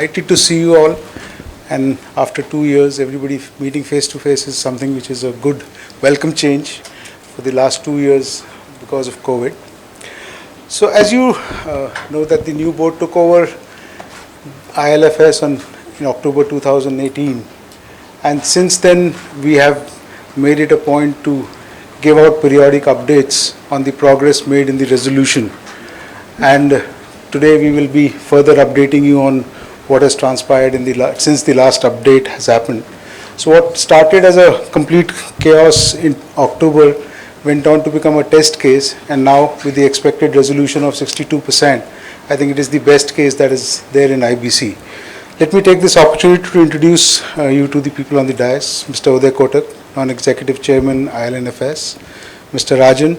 Delighted to see you all, and after 2 years, everybody meeting face to face is something which is a good welcome change for the last 2 years because of COVID. So as you know that the new board took over IL&FS in October 2018, and since then we have made it a point to give out periodic updates on the progress made in the resolution, and today we will be further updating you on what has transpired since the last update has happened. So what started as a complete chaos in October went on to become a test case, and now with the expected resolution of 62%, I think it is the best case that is there in IBC. Let me take this opportunity to introduce you to the people on the dais. Mr. Uday Kotak, Non-Executive Chairman, IL&FS, Mr. Rajan,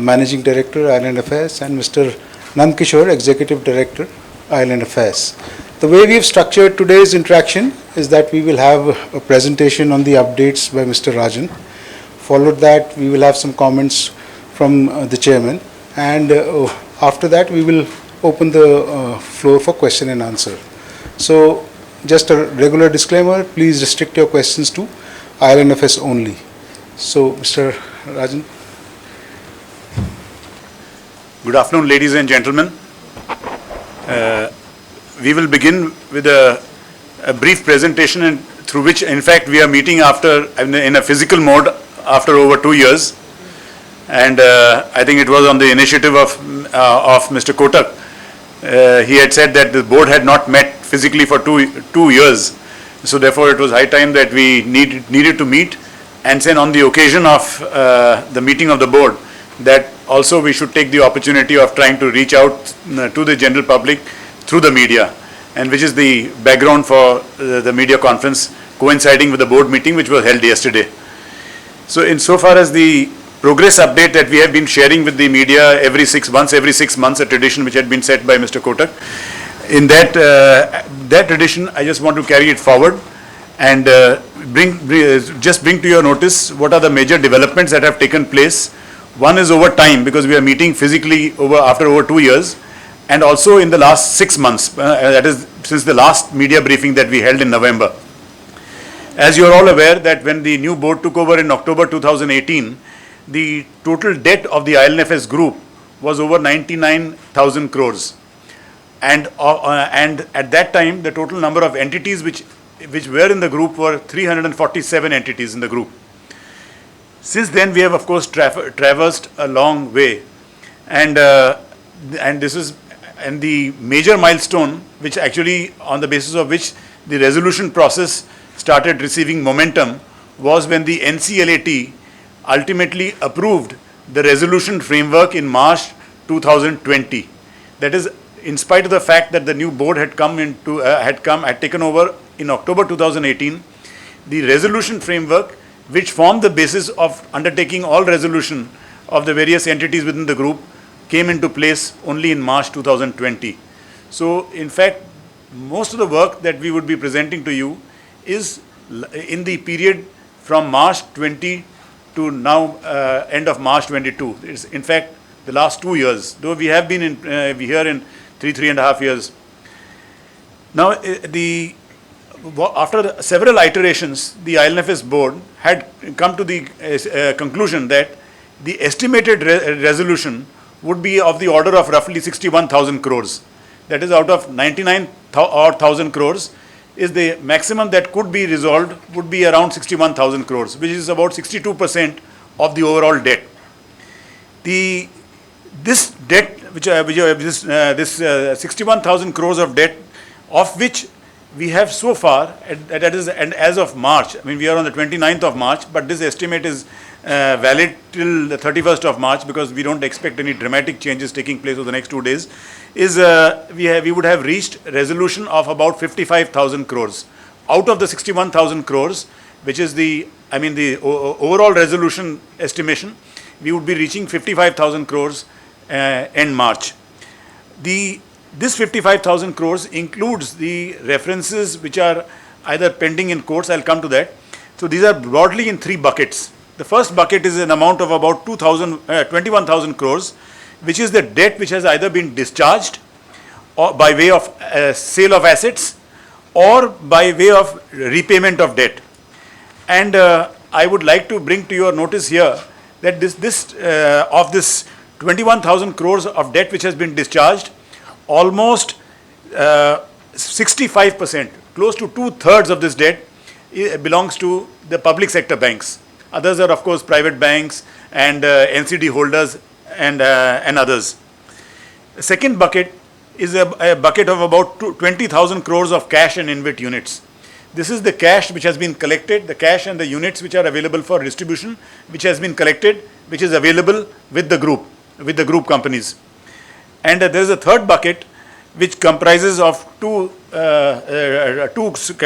Managing Director, IL&FS, and Mr. Nandkishore, Executive Director, IL&FS. The way we have structured today's interaction is that we will have a presentation on the updates by Mr. Rajan. Followed that, we will have some comments from the chairman, and after that, we will open the floor for question and answer. So, just a regular disclaimer, please restrict your questions to IL&FS only. So, Mr. Rajan. Good afternoon, ladies and gentlemen. We will begin with a brief presentation through which, in fact, we are meeting in a physical mode after over 2 years. And I think it was on the initiative of Mr. Kotak. He had said that the board had not met physically for two years. So therefore, it was high time that we needed to meet. And then on the occasion of the meeting of the board, that also we should take the opportunity of trying to reach out to the general public through the media, and which is the background for the media conference coinciding with the board meeting which was held yesterday. So insofar as the progress update that we have been sharing with the media every 6 months, a tradition which had been set by Mr. Kotak, in that tradition I just want to carry it forward and bring to your notice what are the major developments that have taken place. One is over time, because we are meeting physically after over 2 years, and also in the last 6 months, that is since the last media briefing that we held in November. As you are all aware that when the new board took over in October 2018, the total debt of the IL&FS group was over 99,000 crores. And at that time, the total number of entities which were in the group were 347 entities in the group. Since then, we have, of course, traversed a long way. And the major milestone, which actually on the basis of which the resolution process started receiving momentum, was when the NCLAT ultimately approved the resolution framework in March 2020. That is, in spite of the fact that the new board had taken over in October 2018, the resolution framework, which formed the basis of undertaking all resolution of the various entities within the group, came into place only in March 2020. So, in fact, most of the work that we would be presenting to you is in the period from March 20 to now end of March 22. It's in fact the last 2 years, though we have been here in three and a half years. Now, after several iterations, the IL&FS board had come to the conclusion that the estimated resolution would be of the order of roughly 61,000 crores. That is, out of 99,000 crores, is the maximum that could be resolved would be around 61,000 crores, which is about 62% of the overall debt. This debt, this 61,000 crores of debt, of which we have so far, that is, and as of March, I mean, we are on the 29th of March, but this estimate is valid till the 31st of March, because we don't expect any dramatic changes taking place over the next 2 days, is we would have reached resolution of about 55,000 crores. Out of the 61,000 crores, which is the overall resolution estimation, we would be reaching 55,000 crores end March. This 55,000 crores includes the references which are either pending in courts. I'll come to that. So these are broadly in 3 buckets. The first bucket is an amount of about 21,000 crores, which is the debt which has either been discharged or by way of sale of assets or by way of repayment of debt. And I would like to bring to your notice here that of this 21,000 crores of debt which has been discharged, almost 65%, close to 2/3 of this debt belongs to the public sector banks. Others are of course private banks and NCD holders and others. The second bucket is a bucket of about 20,000 crores of cash and INVIT units. This is the cash which has been collected, the cash and the units which are available for distribution, which has been collected, which is available with the group companies. And there is a third bucket which comprises of two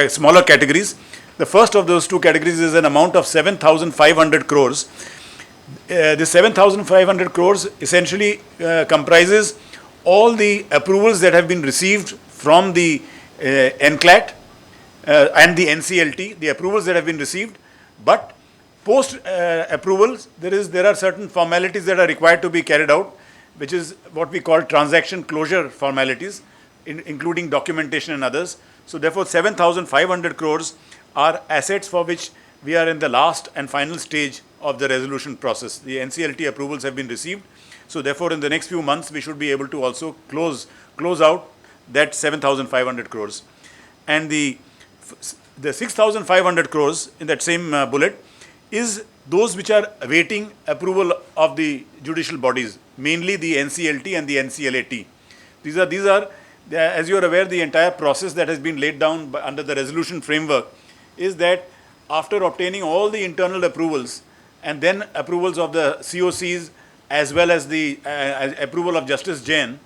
smaller categories. The first of those two categories is an amount of 7,500 crores. The 7,500 crores essentially comprises all the approvals that have been received from the NCLAT and the NCLT, the approvals that have been received, but post approvals there are certain formalities that are required to be carried out, which is what we call transaction closure formalities, including documentation and others. So therefore 7,500 crores are assets for which we are in the last and final stage of the resolution process. The NCLT approvals have been received. So therefore in the next few months we should be able to also close out that 7,500 crores. And the 6,500 crores in that same bullet is those which are awaiting approval of the judicial bodies, mainly the NCLT and the NCLAT. These are, as you are aware, the entire process that has been laid down under the resolution framework is that after obtaining all the internal approvals and then approvals of the COCs as well as the approval of Justice Jain,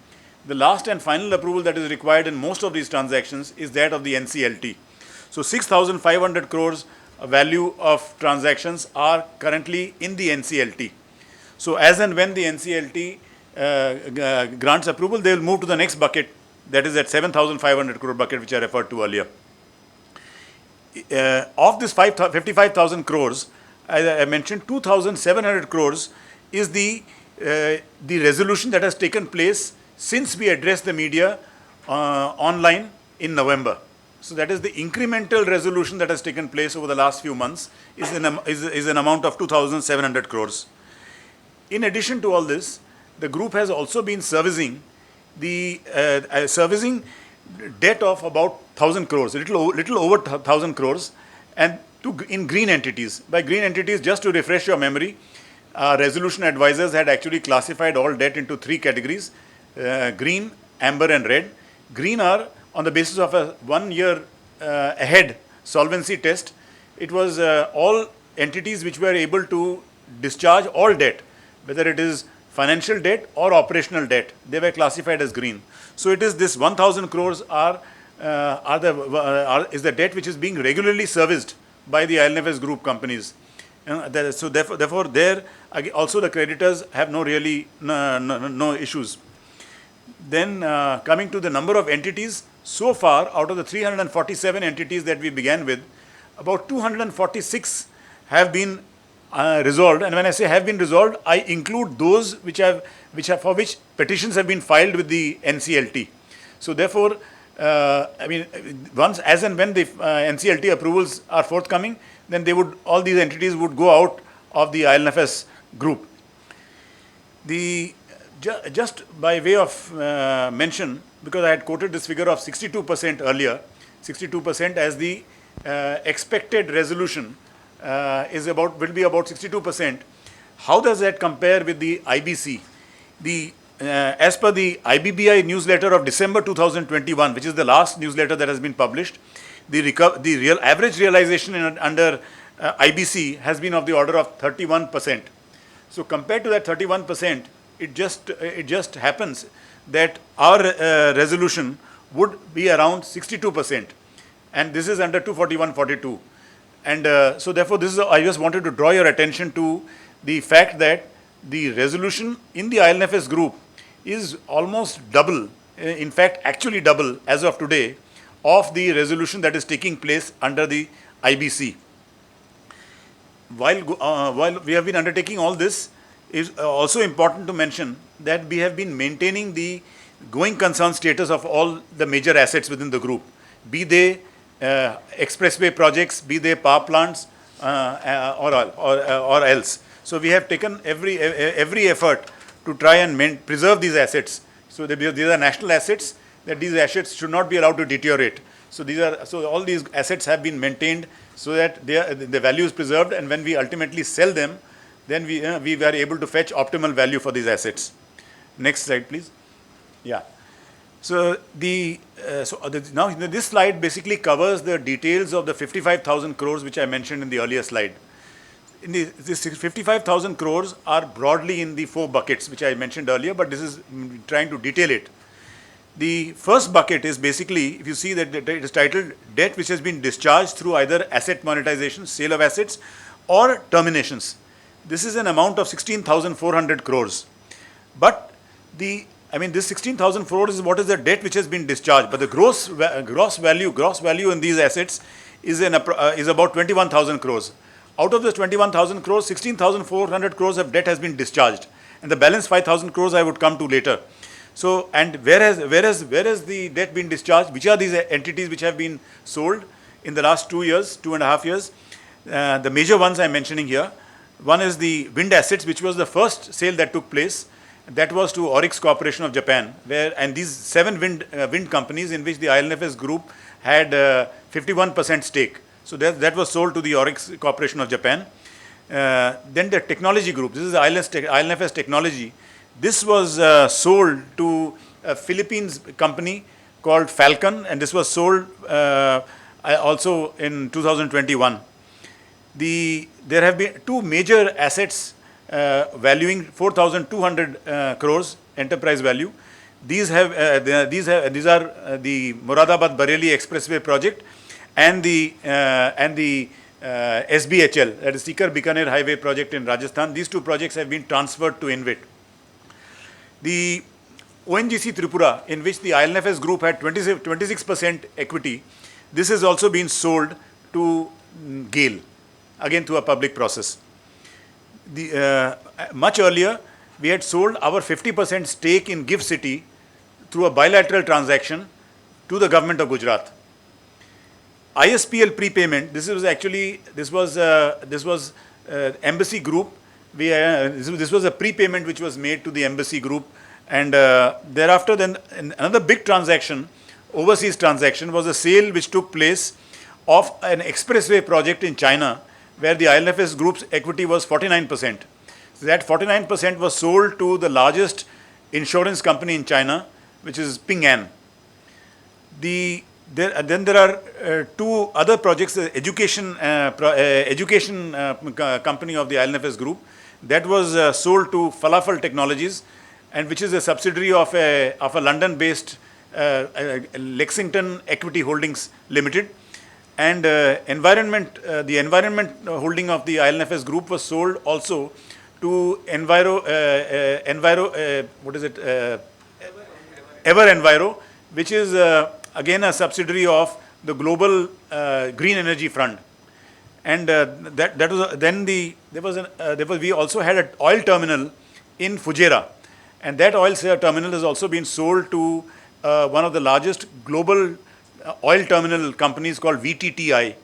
the last and final approval that is required in most of these transactions is that of the NCLT. So 6,500 crores value of transactions are currently in the NCLT. So as and when the NCLT grants approval, they will move to the next bucket, that is that 7,500 crore bucket which I referred to earlier. Of this 55,000 crores, as I mentioned, 2,700 crores is the resolution that has taken place since we addressed the media online in November. So that is the incremental resolution that has taken place over the last few months is an amount of 2,700 crores. In addition to all this, the group has also been servicing debt of about 1,000 crores, little over 1,000 crores, and in green entities. By green entities, just to refresh your memory, resolution advisors had actually classified all debt into three categories: green, amber, and red. Green are on the basis of a 1 year ahead solvency test. It was all entities which were able to discharge all debt, whether it is financial debt or operational debt. They were classified as green. So it is this 1,000 crores is the debt which is being regularly serviced by the IL&FS group companies. So therefore there also the creditors have no issues. Then coming to the number of entities, so far out of the 347 entities that we began with, about 246 have been resolved. And when I say have been resolved, I include those for which petitions have been filed with the NCLT. So therefore, as and when the NCLT approvals are forthcoming, then all these entities would go out of the IL&FS group. Just by way of mention, because I had quoted this figure of 62% earlier, 62% as the expected resolution will be about 62%. How does that compare with the IBC? As per the IBBI newsletter of December 2021, which is the last newsletter that has been published, the average realization under IBC has been of the order of 31%. So compared to that 31%, it just happens that our resolution would be around 62%, and this is under 241.42. And so therefore I just wanted to draw your attention to the fact that the resolution in the IL&FS group is almost double, in fact actually double as of today, of the resolution that is taking place under the IBC. While we have been undertaking all this, it is also important to mention that we have been maintaining the going concern status of all the major assets within the group, be they expressway projects, be they power plants, or else. So we have taken every effort to try and preserve these assets. So these are national assets, that these assets should not be allowed to deteriorate. So all these assets have been maintained so that the value is preserved, and when we ultimately sell them, then we were able to fetch optimal value for these assets. Next slide, please. Yeah. So now this slide basically covers the details of the 55,000 crores which I mentioned in the earlier slide. This 55,000 crores are broadly in the 4 buckets which I mentioned earlier, but this is trying to detail it. The first bucket is basically, if you see that it is titled debt which has been discharged through either asset monetization, sale of assets, or terminations. This is an amount of 16,400 crores. But this 16,000 crores is what is the debt which has been discharged, but the gross value in these assets is about 21,000 crores. Out of the 21,000 crores, 16,400 crores of debt has been discharged, and the balance 5,000 crores I would come to later. So, and where has the debt been discharged? Which are these entities which have been sold in the last 2.5 years? The major ones I'm mentioning here. One is the wind assets, which was the first sale that took place. That was to Oryx Corporation of Japan, and these 7 wind companies in which the IL&FS group had 51% stake. So that was sold to the Oryx Corporation of Japan. Then the technology group, this is the IL&FS Technology. This was sold to a Philippines company called Falcon, and this was sold also in 2021. There have been 2 major assets valuing 4,200 crores enterprise value. These are the Moradabad Bareilly Expressway project and the SBHL, that is Sikar Bikaner Highway project in Rajasthan. These 2 projects have been transferred to INVIT. The ONGC Tripura, in which the IL&FS group had 26% equity, this has also been sold to GAIL, again through a public process. Much earlier, we had sold our 50% stake in GIFT City through a bilateral transaction to the government of Gujarat. ISPL prepayment, this was Embassy Group. This was a prepayment which was made to the Embassy Group, and thereafter then another big transaction, overseas transaction, was a sale which took place of an expressway project in China, where the IL&FS group's equity was 49%. So that 49% was sold to the largest insurance company in China, which is Ping An. Then there are 2 other projects, the education company of the IL&FS group, that was sold to Falafel Technologies, and which is a subsidiary of a London-based Lexington Equity Holdings Limited. And the environment holding of the IL&FS group was sold also to Ever Enviro, which is again a subsidiary of the Global Green Energy Fund. And we also had an oil terminal in Fujairah, and that oil terminal has also been sold to one of the largest global oil terminal companies called VTTI.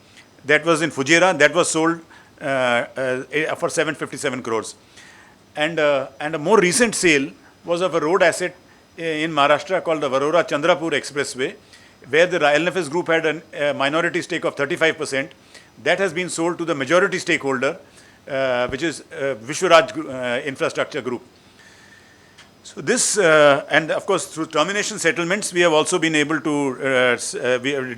That was in Fujairah. That was sold for 757 crores. And a more recent sale was of a road asset in Maharashtra called the Varora Chandrapur Expressway, where the IL&FS group had a minority stake of 35%. That has been sold to the majority stakeholder, which is Vishwaraj Infrastructure Group. So this, and of course through termination settlements, we have also been able to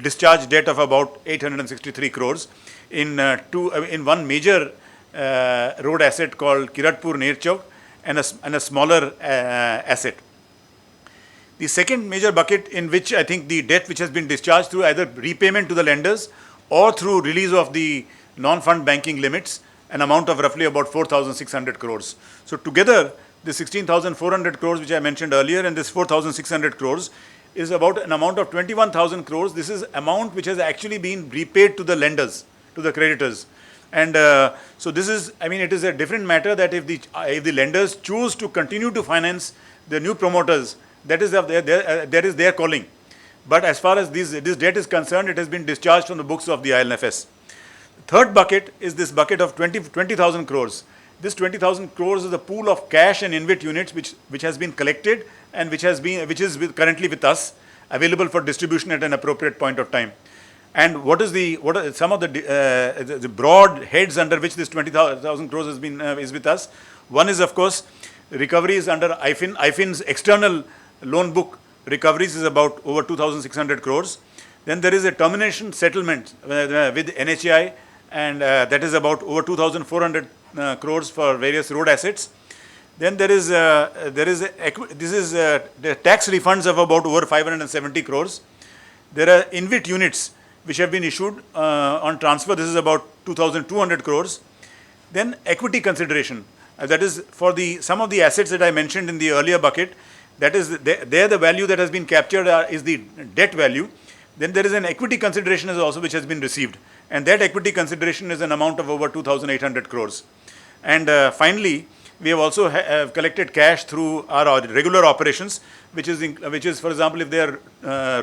discharge debt of about 863 crores in one major road asset called Kiratpur Nerchau, and a smaller asset. The second major bucket, in which I think the debt which has been discharged through either repayment to the lenders or through release of the non-fund banking limits, an amount of roughly about 4,600 crores. So together, the 16,400 crores which I mentioned earlier and this 4,600 crores is about an amount of 21,000 crores. This is amount which has actually been repaid to the lenders, to the creditors. And so this is, it is a different matter that if the lenders choose to continue to finance the new promoters that is their calling. But as far as this debt is concerned, it has been discharged from the books of the IL&FS. Third bucket is this bucket of 20,000 crores. This 20,000 crores is a pool of cash and INVIT units which has been collected and which is currently with us, available for distribution at an appropriate point of time. And what are some of the broad heads under which this 20,000 crores has been is with us? One is, of course, recoveries under IFIN. IFIN's external loan book recoveries is about over 2,600 crores. Then there is a termination settlement with NHAI, and that is about over 2,400 crores for various road assets. Then there is the tax refunds of about over 570 crores. There are INVIT units which have been issued on transfer. This is about 2,200 crores. Then equity consideration. That is for some of the assets that I mentioned in the earlier bucket. That is there the value that has been captured is the debt value. Then there is an equity consideration also which has been received, and that equity consideration is an amount of over 2,800 crores. And finally, we have also collected cash through our regular operations, which is, for example, if they are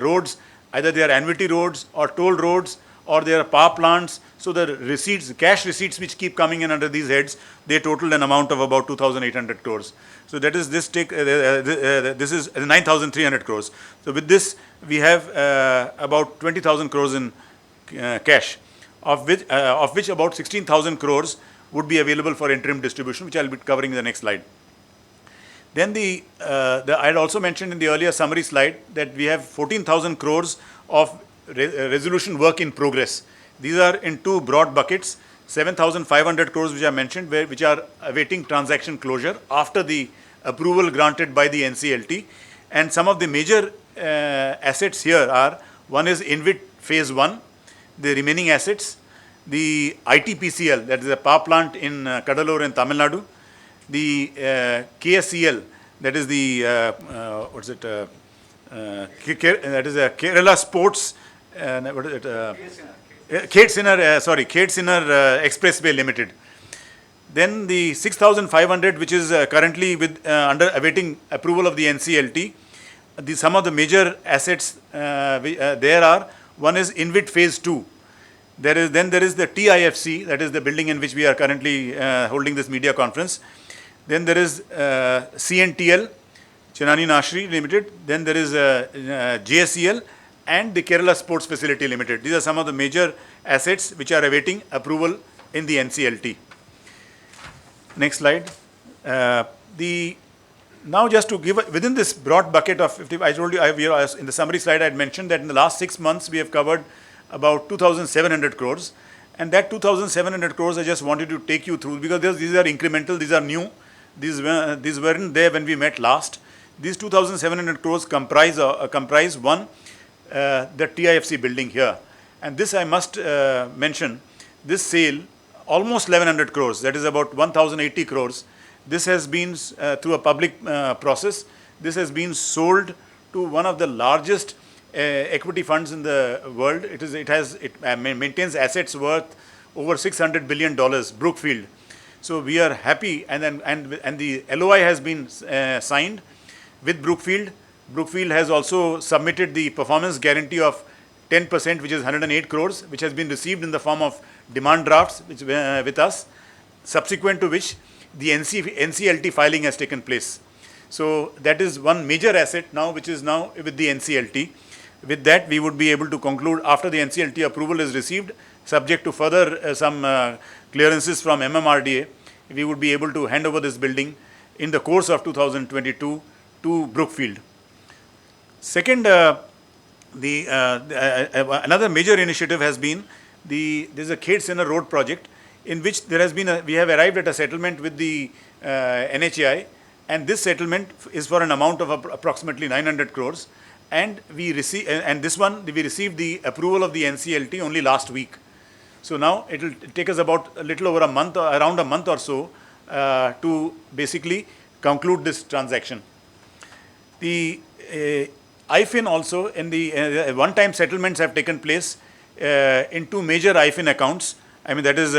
roads, either they are annuity roads or toll roads or they are power plants. So the receipts, cash receipts which keep coming in under these heads, they total an amount of about 2,800 crores. So that is this is 9,300 crores. So with this, we have about 20,000 crores in cash, of which about 16,000 crores would be available for interim distribution, which I'll be covering in the next slide. Then I had also mentioned in the earlier summary slide that we have 14,000 crores of resolution work in progress. These are in two broad buckets. 7,500 crores which I mentioned, which are awaiting transaction closure after the approval granted by the NCLT. And some of the major assets here are, one is INVIT phase 1, the remaining assets, the ITPCL, that is a power plant in Kadalur in Tamil Nadu, the KSCL, that is the, that is a Kerala Sports, what is it? KOTAK'S Expressway Limited. Then the 6,500, which is currently under awaiting approval of the NCLT. Some of the major assets there are, one is INVIT phase 2. Then there is the TIFC, that is the building in which we are currently holding this media conference. Then there is CNTL, Chenani Nashri Limited. Then there is JSCL and the Kerala Sports Facility Limited. These are some of the major assets which are awaiting approval in the NCLT. Next slide. Now just to give, within this broad bucket of 50, I told you, in the summary slide I had mentioned that in the last 6 months we have covered about 2,700 crores. And that 2,700 crores I just wanted to take you through, because these are incremental, these are new. These weren't there when we met last. These 2,700 crores comprise one, the TIFC building here. And this I must mention, this sale, almost 1,100 crores, that is about 1,080 crores. This has been through a public process. This has been sold to one of the largest equity funds in the world. It maintains assets worth over $600 billion, Brookfield. So we are happy, and the LOI has been signed with Brookfield. Brookfield has also submitted the performance guarantee of 10%, which is 108 crores, which has been received in the form of demand drafts with us, subsequent to which the NCLT filing has taken place. So that is one major asset now, which is now with the NCLT. With that, we would be able to conclude, after the NCLT approval is received, subject to further some clearances from MMRDA, we would be able to hand over this building in the course of 2022 to Brookfield. Second, another major initiative has been there's a KOTAK'S road project, in which there has been we have arrived at a settlement with the NHAI, and this settlement is for an amount of approximately 900 crores. And we received the approval of the NCLT only last week. So now it will take us about a little over a month, around a month or so, to basically conclude this transaction. The IFIN also, in the one-time settlements have taken place in two major IFIN accounts. I mean, that is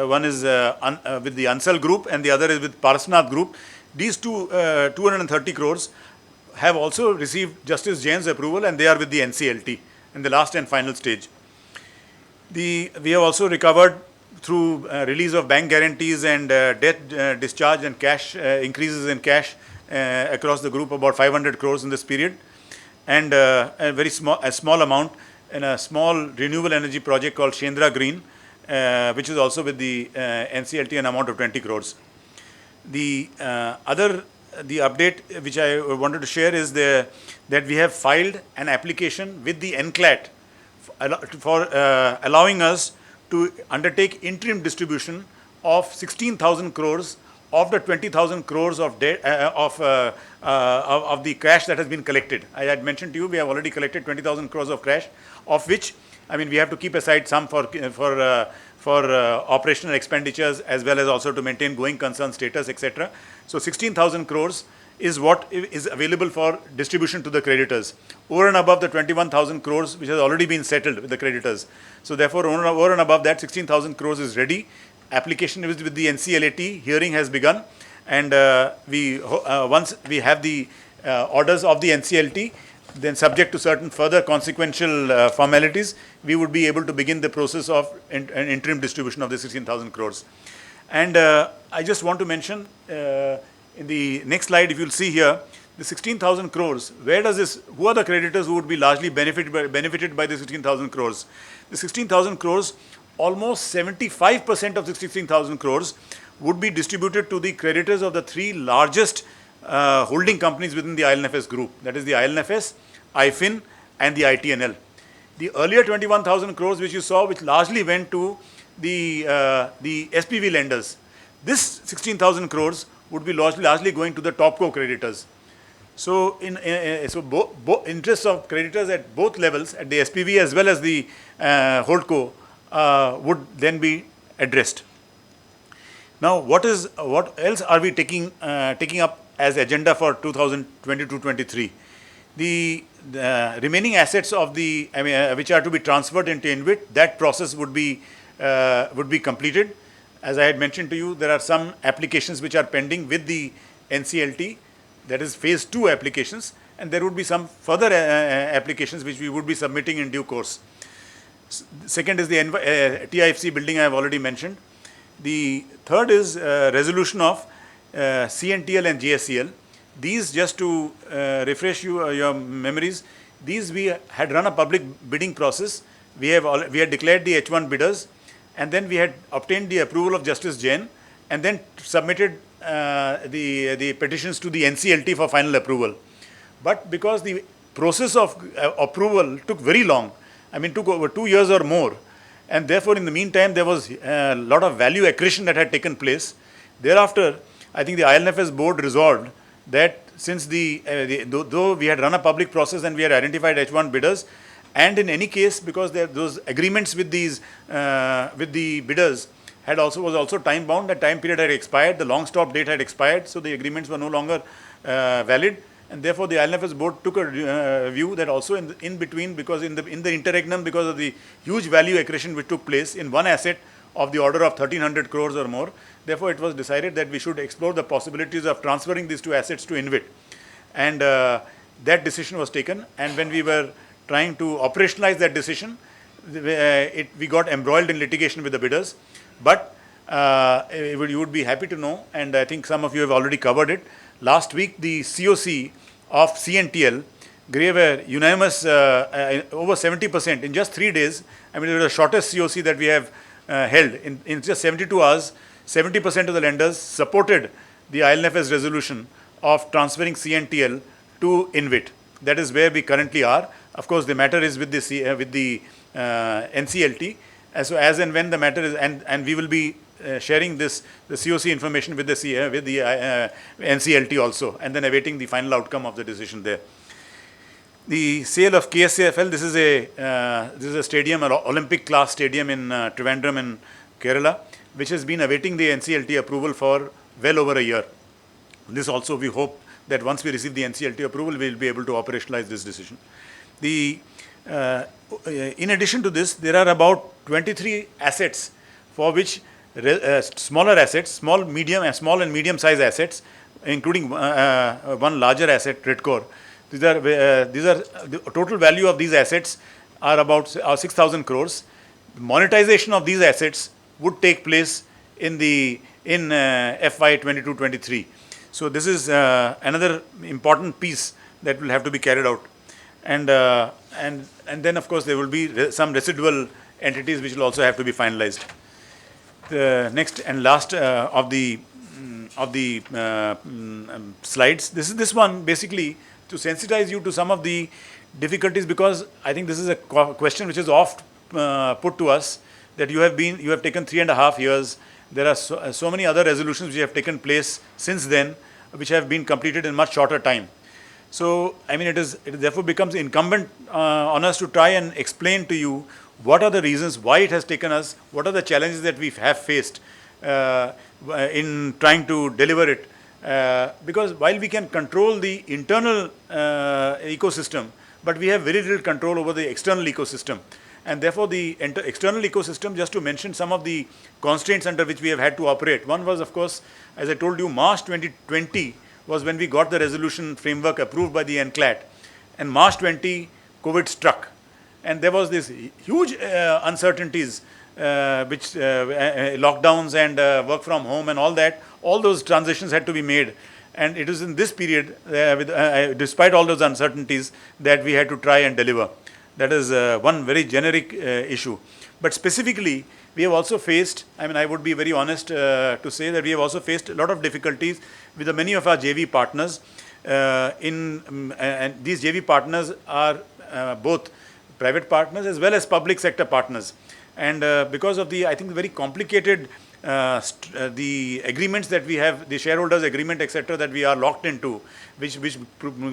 one is with the Ansal Group and the other is with Parasnath Group. These two 230 crores have also received Justice Jain's approval, and they are with the NCLT in the last and final stage. We have also recovered through release of bank guarantees and debt discharge and cash increases in cash across the group about 500 crores in this period, and a small amount in a small renewable energy project called Shendra Green, which is also with the NCLT, an amount of 20 crores. The update which I wanted to share is that we have filed an application with the NCLAT for allowing us to undertake interim distribution of 16,000 crores of the 20,000 crores of debt of the cash that has been collected. I had mentioned to you we have already collected 20,000 crores of cash, of which, I mean, we have to keep aside some for operational expenditures as well as also to maintain going concern status, etc. So 16,000 crores is what is available for distribution to the creditors, over and above the 21,000 crores which has already been settled with the creditors. So therefore, over and above that, 16,000 crores is ready. Application is with the NCLAT, hearing has begun, and once we have the orders of the NCLT, then subject to certain further consequential formalities, we would be able to begin the process of an interim distribution of the 16,000 crores. And I just want to mention in the next slide, if you'll see here, the 16,000 crores, where does this, who are the creditors who would be largely benefited by the 16,000 crores? The 16,000 crores, almost 75% of the 16,000 crores would be distributed to the creditors of the three largest holding companies within the IL&FS group, that is the IL&FS, IFIN and the ITNL. The earlier 21,000 crores which you saw, which largely went to the SPV lenders, this 16,000 crores would be largely going to the topco creditors. So, interests of creditors at both levels, at the SPV as well as the holdco, would then be addressed. Now, what else are we taking up as agenda for 2022-23? The remaining assets of the which are to be transferred into INVIT, that process would be completed. As I had mentioned to you, there are some applications which are pending with the NCLT, that is phase 2 applications, and there would be some further applications which we would be submitting in due course. Second is the TIFC building I have already mentioned. The third is resolution of CNTL and JSCL. These, just to refresh your memories, these we had run a public bidding process. We had declared the H1 bidders, and then we had obtained the approval of Justice Jain, and then submitted the petitions to the NCLT for final approval. But because the process of approval took very long, I mean took over 2 years or more, and therefore in the meantime there was a lot of value accretion that had taken place. Thereafter, I think the IL&FS board resolved that since though we had run a public process and we had identified H1 bidders, and in any case, because those agreements with these with the bidders was also time bound, the time period had expired, the long stop date had expired, so the agreements were no longer valid, and therefore the IL&FS board took a view that also in between, because in the interregnum, because of the huge value accretion which took place in one asset of the order of 1,300 crores or more, therefore it was decided that we should explore the possibilities of transferring these two assets to INVIT, and that decision was taken. And when we were trying to operationalize that decision, we got embroiled in litigation with the bidders. But you would be happy to know, and I think some of you have already covered it, last week the COC of CNTL gave a unanimous over 70% in just 3 days. I mean, it was the shortest COC that we have held. In just 72 hours, 70% of the lenders supported the IL&FS resolution of transferring CNTL to INVIT. That is where we currently are. Of course, the matter is with the NCLT. So as and when the matter is, and we will be sharing the COC information with the NCLT also, and then awaiting the final outcome of the decision there. The sale of KSAFL, this is a stadium, an Olympic class stadium in Trivandrum in Kerala, which has been awaiting the NCLT approval for well over a year. This also, we hope that once we receive the NCLT approval, we will be able to operationalize this decision. In addition to this, there are about 23 assets for which smaller assets, small and medium size assets, including one larger asset, REDCORE. These are the total value of these assets are about 6,000 crores. Monetization of these assets would take place in FY 22-23. So this is another important piece that will have to be carried out, and then of course there will be some residual entities which will also have to be finalized. The next and last of the slides. This one basically to sensitize you to some of the difficulties, because I think this is a question which is oft put to us, that you have taken 3.5 years. There are so many other resolutions which have taken place since then, which have been completed in much shorter time. So, I mean, it therefore becomes incumbent on us to try and explain to you what are the reasons why it has taken us, what are the challenges that we have faced in trying to deliver it. Because while we can control the internal ecosystem, but we have very little control over the external ecosystem. And therefore, the external ecosystem, just to mention some of the constraints under which we have had to operate. One was, of course, as I told you, March 2020 was when we got the resolution framework approved by the NCLAT. And March 20, COVID struck. And there was this huge uncertainties, which lockdowns and work from home and all that. All those transitions had to be made. And it was in this period, despite all those uncertainties, that we had to try and deliver. That is one very generic issue. But specifically, we have also faced, I mean, I would be very honest to say that we have also faced a lot of difficulties with many of our JV partners. And these JV partners are both private partners as well as public sector partners. And because of the, I think, very complicated the agreements that we have, the shareholders agreement, etc., that we are locked into, which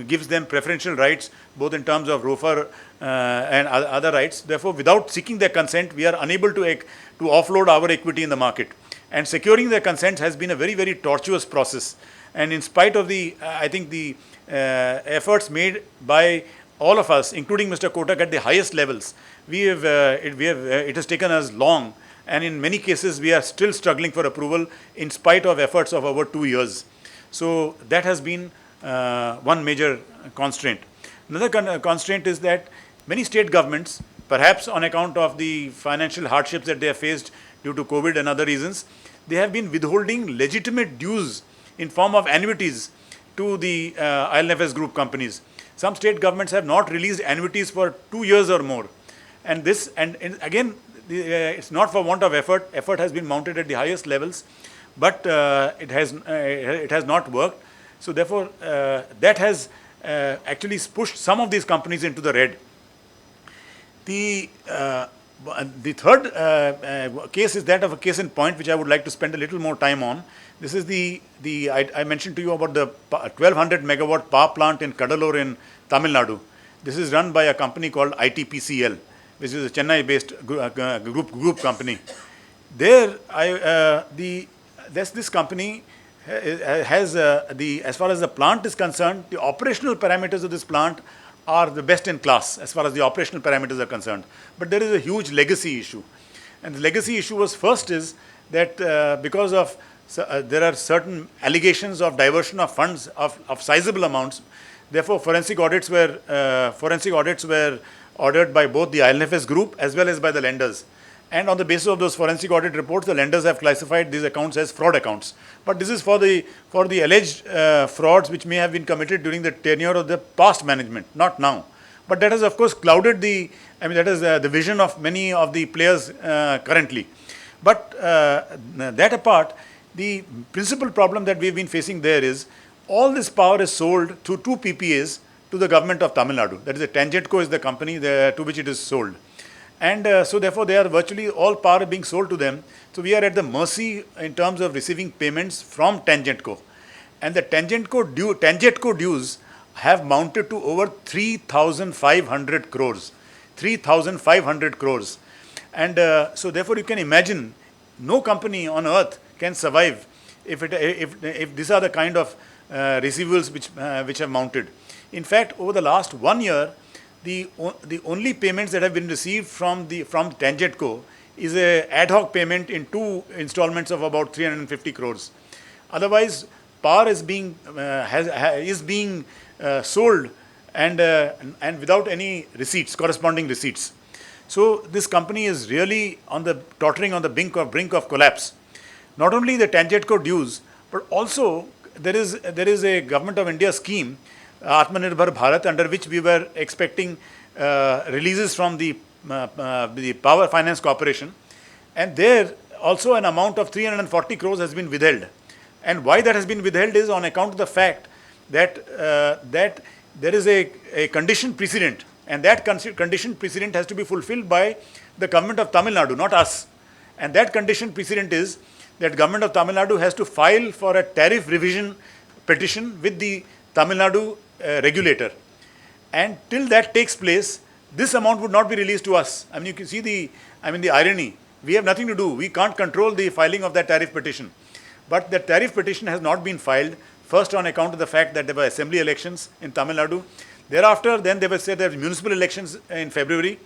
gives them preferential rights, both in terms of ROFR and other rights. Therefore, without seeking their consent, we are unable to offload our equity in the market. And securing their consent has been a very, very tortuous process. And in spite of the, I think, the efforts made by all of us, including Mr. Kotak at the highest levels, it has taken us long. And in many cases, we are still struggling for approval in spite of efforts of over 2 years. So that has been one major constraint. Another constraint is that many state governments, perhaps on account of the financial hardships that they have faced due to COVID and other reasons, they have been withholding legitimate dues in form of annuities to the IL&FS group companies. Some state governments have not released annuities for 2 years or more. And this, and again, it's not for want of effort. Effort has been mounted at the highest levels, but it has not worked. So therefore, that has actually pushed some of these companies into the red. The third case is that of a case in point, which I would like to spend a little more time on. This is I mentioned to you about the 1200 megawatt power plant in Kadalur in Tamil Nadu. This is run by a company called ITPCL, which is a Chennai-based group company. There, this company has as far as the plant is concerned, the operational parameters of this plant are the best in class as far as the operational parameters are concerned. But there is a huge legacy issue, and the legacy issue was first is that because of there are certain allegations of diversion of funds of sizable amounts. Therefore, forensic audits were ordered by both the IL&FS group as well as by the lenders. And on the basis of those forensic audit reports, the lenders have classified these accounts as fraud accounts. But this is for the alleged frauds which may have been committed during the tenure of the past management, not now. But that has, of course, clouded that is the vision of many of the players currently. But that apart, the principal problem that we've been facing there is all this power is sold through 2 PPAs to the government of Tamil Nadu. That is, the Tangentco is the company to which it is sold. And so therefore, they are virtually all power being sold to them. So we are at the mercy in terms of receiving payments from Tangentco. And the Tangentco dues have mounted to over 3,500 crores. 3,500 crores. And so therefore, you can imagine no company on earth can survive if these are the kind of receivables which have mounted. In fact, over the last 1 year, the only payments that have been received from Tangentco is a ad hoc payment in 2 installments of about 350 crores. Otherwise, power is being sold and without any receipts, corresponding receipts. So this company is really tottering on the brink of collapse. Not only the Tangentco dues, but also there is a Government of India scheme, Atmanirbhar Bharat, under which we were expecting releases from the Power Finance Corporation, and there also an amount of 340 crores has been withheld. And why that has been withheld is on account of the fact that there is a condition precedent, and that condition precedent has to be fulfilled by the government of Tamil Nadu, not us. And that condition precedent is that government of Tamil Nadu has to file for a tariff revision petition with the Tamil Nadu regulator. And till that takes place, this amount would not be released to us. I mean, you can see the irony. We have nothing to do. We can't control the filing of that tariff petition. But the tariff petition has not been filed, first on account of the fact that there were assembly elections in Tamil Nadu. Thereafter, then they were said there were municipal elections in February.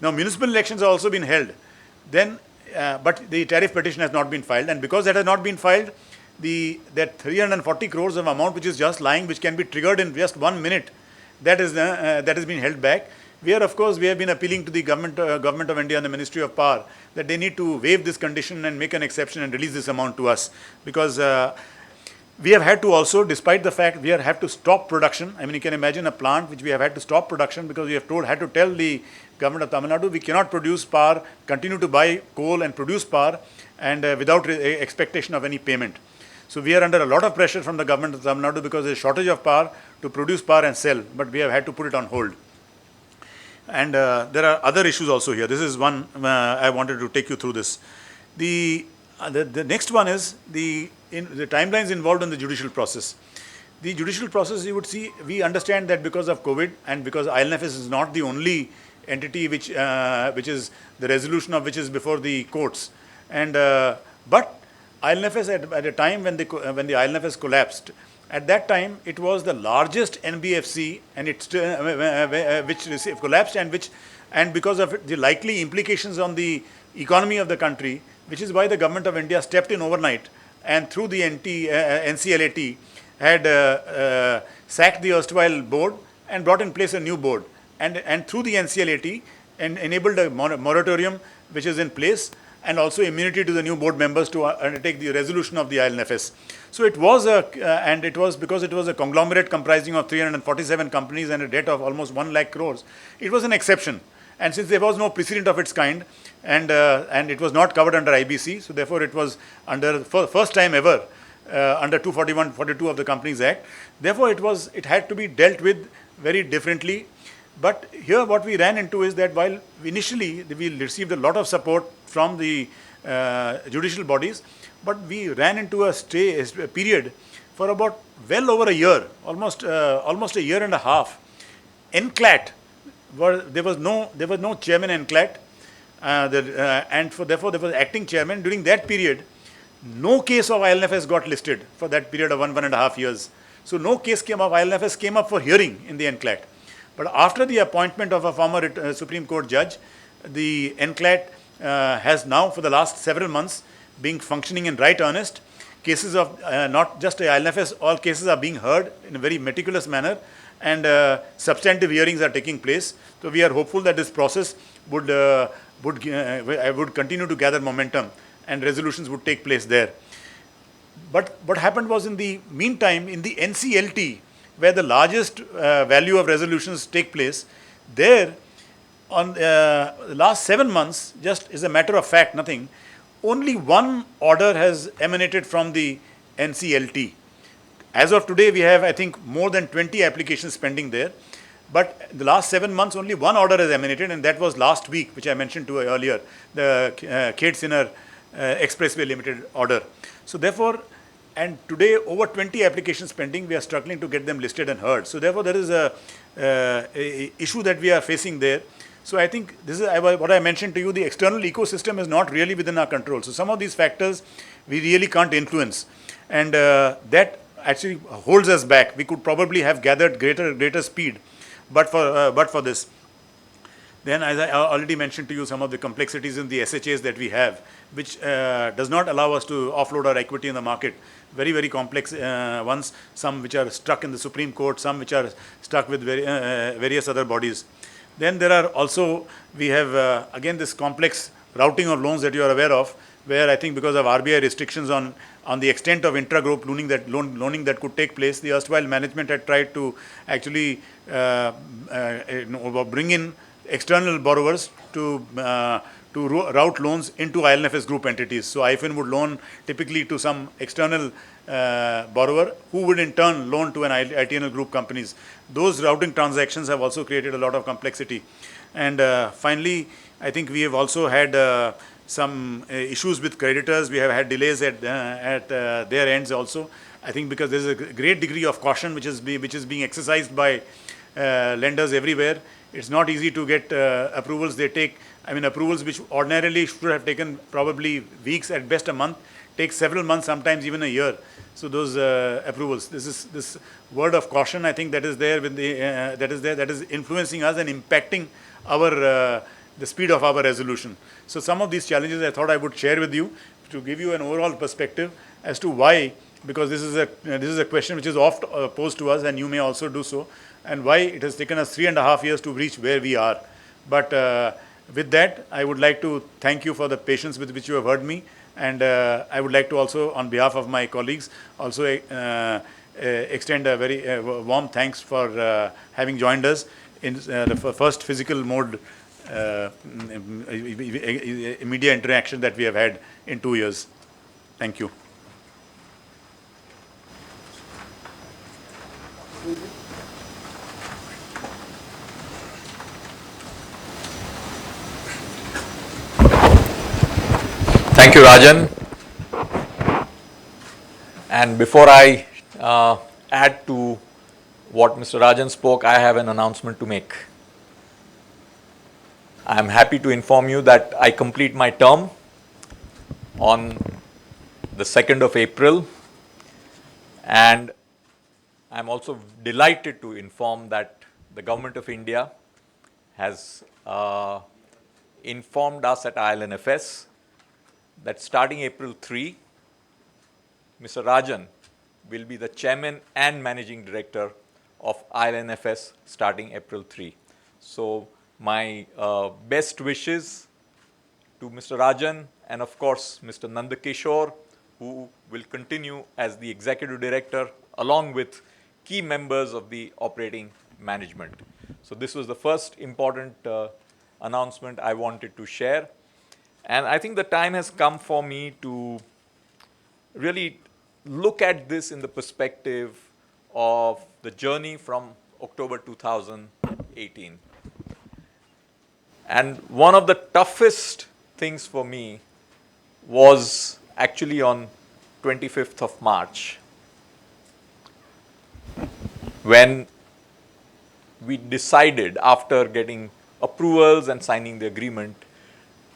Now, municipal elections have also been held. Then, but the tariff petition has not been filed. And because that has not been filed, that 340 crores of amount which is just lying, which can be triggered in just 1 minute, that is being held back. We have been appealing to the government of India and the Ministry of Power that they need to waive this condition and make an exception and release this amount to us, because we have had to also, despite the fact we have had to stop production. I mean, you can imagine a plant which we have had to stop production because we have had to tell the government of Tamil Nadu we cannot produce power, continue to buy coal and produce power, and without expectation of any payment. So we are under a lot of pressure from the government of Tamil Nadu because there is shortage of power to produce power and sell, but we have had to put it on hold. And there are other issues also here. This is one I wanted to take you through this. The next one is the timelines involved in the judicial process. The judicial process, you would see, we understand that because of COVID and because IL&FS is not the only entity which is the resolution of which is before the courts. And but IL&FS at a time when the IL&FS collapsed, at that time it was the largest NBFC, and which collapsed, and because of the likely implications on the economy of the country, which is why the government of India stepped in overnight and through the NCLAT had sacked the erstwhile board and brought in place a new board, and through the NCLAT and enabled a moratorium which is in place, and also immunity to the new board members to undertake the resolution of the IL&FS. So it was because it was a conglomerate comprising of 347 companies and a debt of almost 1 lakh crores, it was an exception. And since there was no precedent of its kind, and it was not covered under IBC, so therefore it was under, for first time ever, under 241-42 of the Companies Act. Therefore it had to be dealt with very differently. But here what we ran into is that while initially we received a lot of support from the judicial bodies, but we ran into a period for about well over a year, almost a year and a half. NCLAT, there was no chairman NCLAT, and therefore there was acting chairman. During that period, no case of IL&FS got listed for that period of 1.5 years. So no case of IL&FS came up for hearing in the NCLAT. But after the appointment of a former Supreme Court judge, the NCLAT has now, for the last several months, been functioning in right earnest. Cases of not just IL&FS, all cases are being heard in a very meticulous manner, and substantive hearings are taking place. So we are hopeful that this process would continue to gather momentum and resolutions would take place there. But what happened was, in the meantime, in the NCLT, where the largest value of resolutions take place, there on the last 7 months, just as a matter of fact, nothing, only one order has emanated from the NCLT. As of today, we have, I think, more than 20 applications pending there. But in the last 7 months, only one order has emanated, and that was last week, which I mentioned to you earlier, the Kate-Sinner Expressway Limited order. So therefore, and today over 20 applications pending, we are struggling to get them listed and heard. So therefore, there is a issue that we are facing there. So I think this is what I mentioned to you, the external ecosystem is not really within our control. So some of these factors we really can't influence, and that actually holds us back. We could probably have gathered greater speed, but for this. Then, as I already mentioned to you, some of the complexities in the SHAs that we have, which does not allow us to offload our equity in the market very, very complex ones, some which are stuck in the Supreme Court, some which are stuck with various other bodies. Then there are also, we have again this complex routing of loans that you are aware of, where I think because of RBI restrictions on the extent of intra-group loaning that could take place, the erstwhile management had tried to actually bring in external borrowers to route loans into IL&FS group entities. So IFIN would loan typically to some external borrower who would in turn loan to an ITNL group companies. Those routing transactions have also created a lot of complexity. And finally, I think we have also had some issues with creditors. We have had delays at their ends also. I think because there is a great degree of caution which is being exercised by lenders everywhere. It's not easy to get approvals. They take, I mean, approvals which ordinarily should have taken probably weeks, at best a month, take several months, sometimes even a year. So those approvals, this word of caution, I think that is there with the that is influencing us and impacting our the speed of our resolution. So some of these challenges I thought I would share with you to give you an overall perspective as to why, because this is a question which is oft posed to us, and you may also do so, and why it has taken us 3.5 years to reach where we are. But with that, I would like to thank you for the patience with which you have heard me, and I would like to also, on behalf of my colleagues, also extend a very warm thanks for having joined us in the first physical mode media interaction that we have had in 2 years. Thank you. Thank you, Rajan. And before I add to what Mr. Rajan spoke, I have an announcement to make. I am happy to inform you that I complete my term on the 2nd of April, and I am also delighted to inform that the Government of India has informed us at IL&FS that starting April 3, Mr. Rajan will be the Chairman and Managing Director of IL&FS starting April 3. So my best wishes to Mr. Rajan and of course Mr. Nandakishore, who will continue as the Executive Director along with key members of the operating management. So this was the first important announcement I wanted to share. And I think the time has come for me to really look at this in the perspective of the journey from October 2018. And one of the toughest things for me was actually on 25th of March, when we decided, after getting approvals and signing the agreement,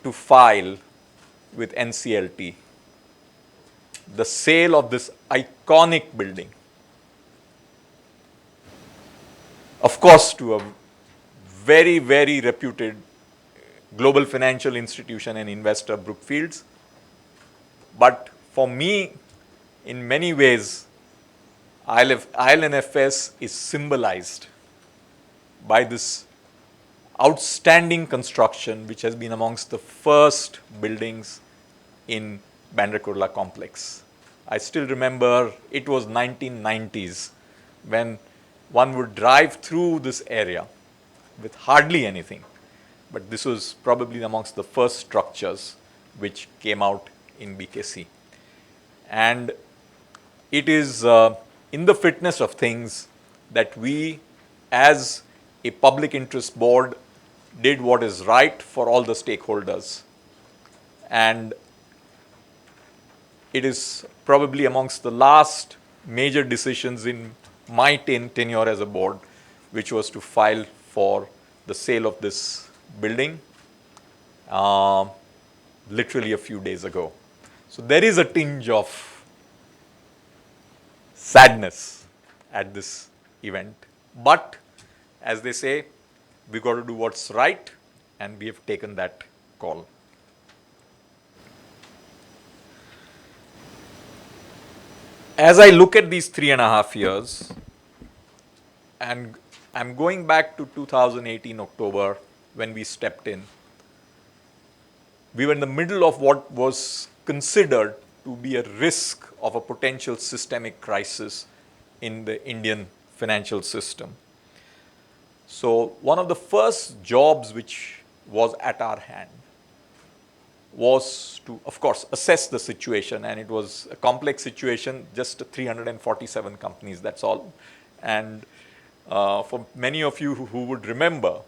to file with NCLT the sale of this iconic building, of course to a very, very reputed global financial institution and investor, Brookfields. But for me, in many ways, IL&FS is symbolized by this outstanding construction, which has been amongst the first buildings in Bandra Kurla complex. I still remember it was 1990s when one would drive through this area with hardly anything. But this was probably amongst the first structures which came out in BKC. And it is in the fitness of things that we, as a public interest board, did what is right for all the stakeholders. And it is probably amongst the last major decisions in my tenure as a board, which was to file for the sale of this building literally a few days ago. So there is a tinge of sadness at this event. But as they say, we got to do what's right, and we have taken that call. as I look at these 3.5 years, and I'm going back to 2018 October when we stepped in, we were in the middle of what was considered to be a risk of a potential systemic crisis in the Indian financial system. So one of the first jobs which was at our hand was to, of course, assess the situation, and it was a complex situation, just 347 companies, that's all. And for many of you who would remember,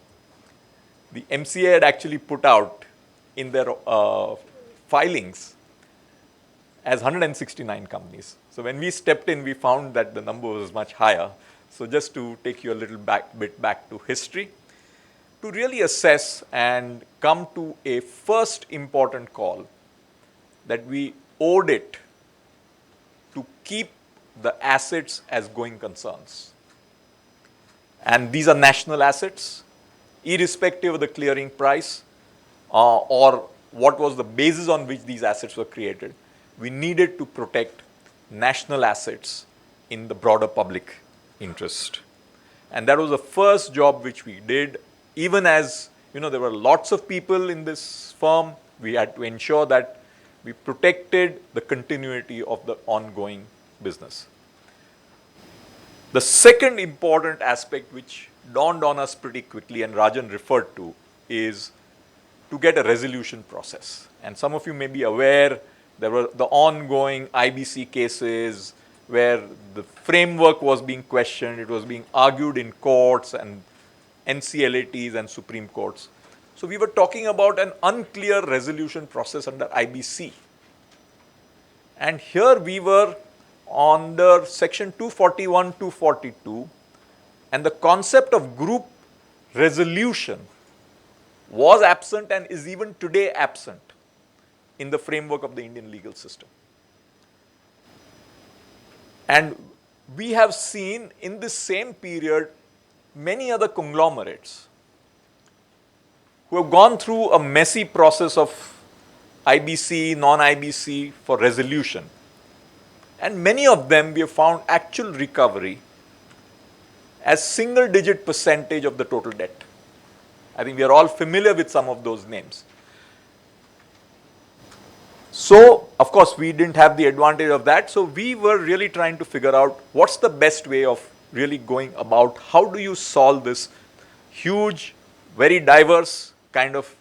the MCA had actually put out in their filings as 169 companies. So when we stepped in, we found that the number was much higher. So just to take you a little bit back to history, to really assess and come to a first important call that we owed it to keep the assets as going concerns. And these are national assets, irrespective of the clearing price or what was the basis on which these assets were created. We needed to protect national assets in the broader public interest. And that was the first job which we did. Even as, there were lots of people in this firm, we had to ensure that we protected the continuity of the ongoing business. The second important aspect which dawned on us pretty quickly, and Rajan referred to, is to get a resolution process. And some of you may be aware there were the ongoing IBC cases where the framework was being questioned, it was being argued in courts and NCLATs and Supreme Courts. So we were talking about an unclear resolution process under IBC. And here we were under section 241, 242, and the concept of group resolution was absent and is even today absent in the framework of the Indian legal system. And we have seen in this same period many other conglomerates who have gone through a messy process of IBC, non-IBC for resolution. And many of them we have found actual recovery as single-digit percentage of the total debt. I think we are all familiar with some of those names. So, of course, we didn't have the advantage of that. So we were really trying to figure out what's the best way of really going about how do you solve this huge, very diverse kind of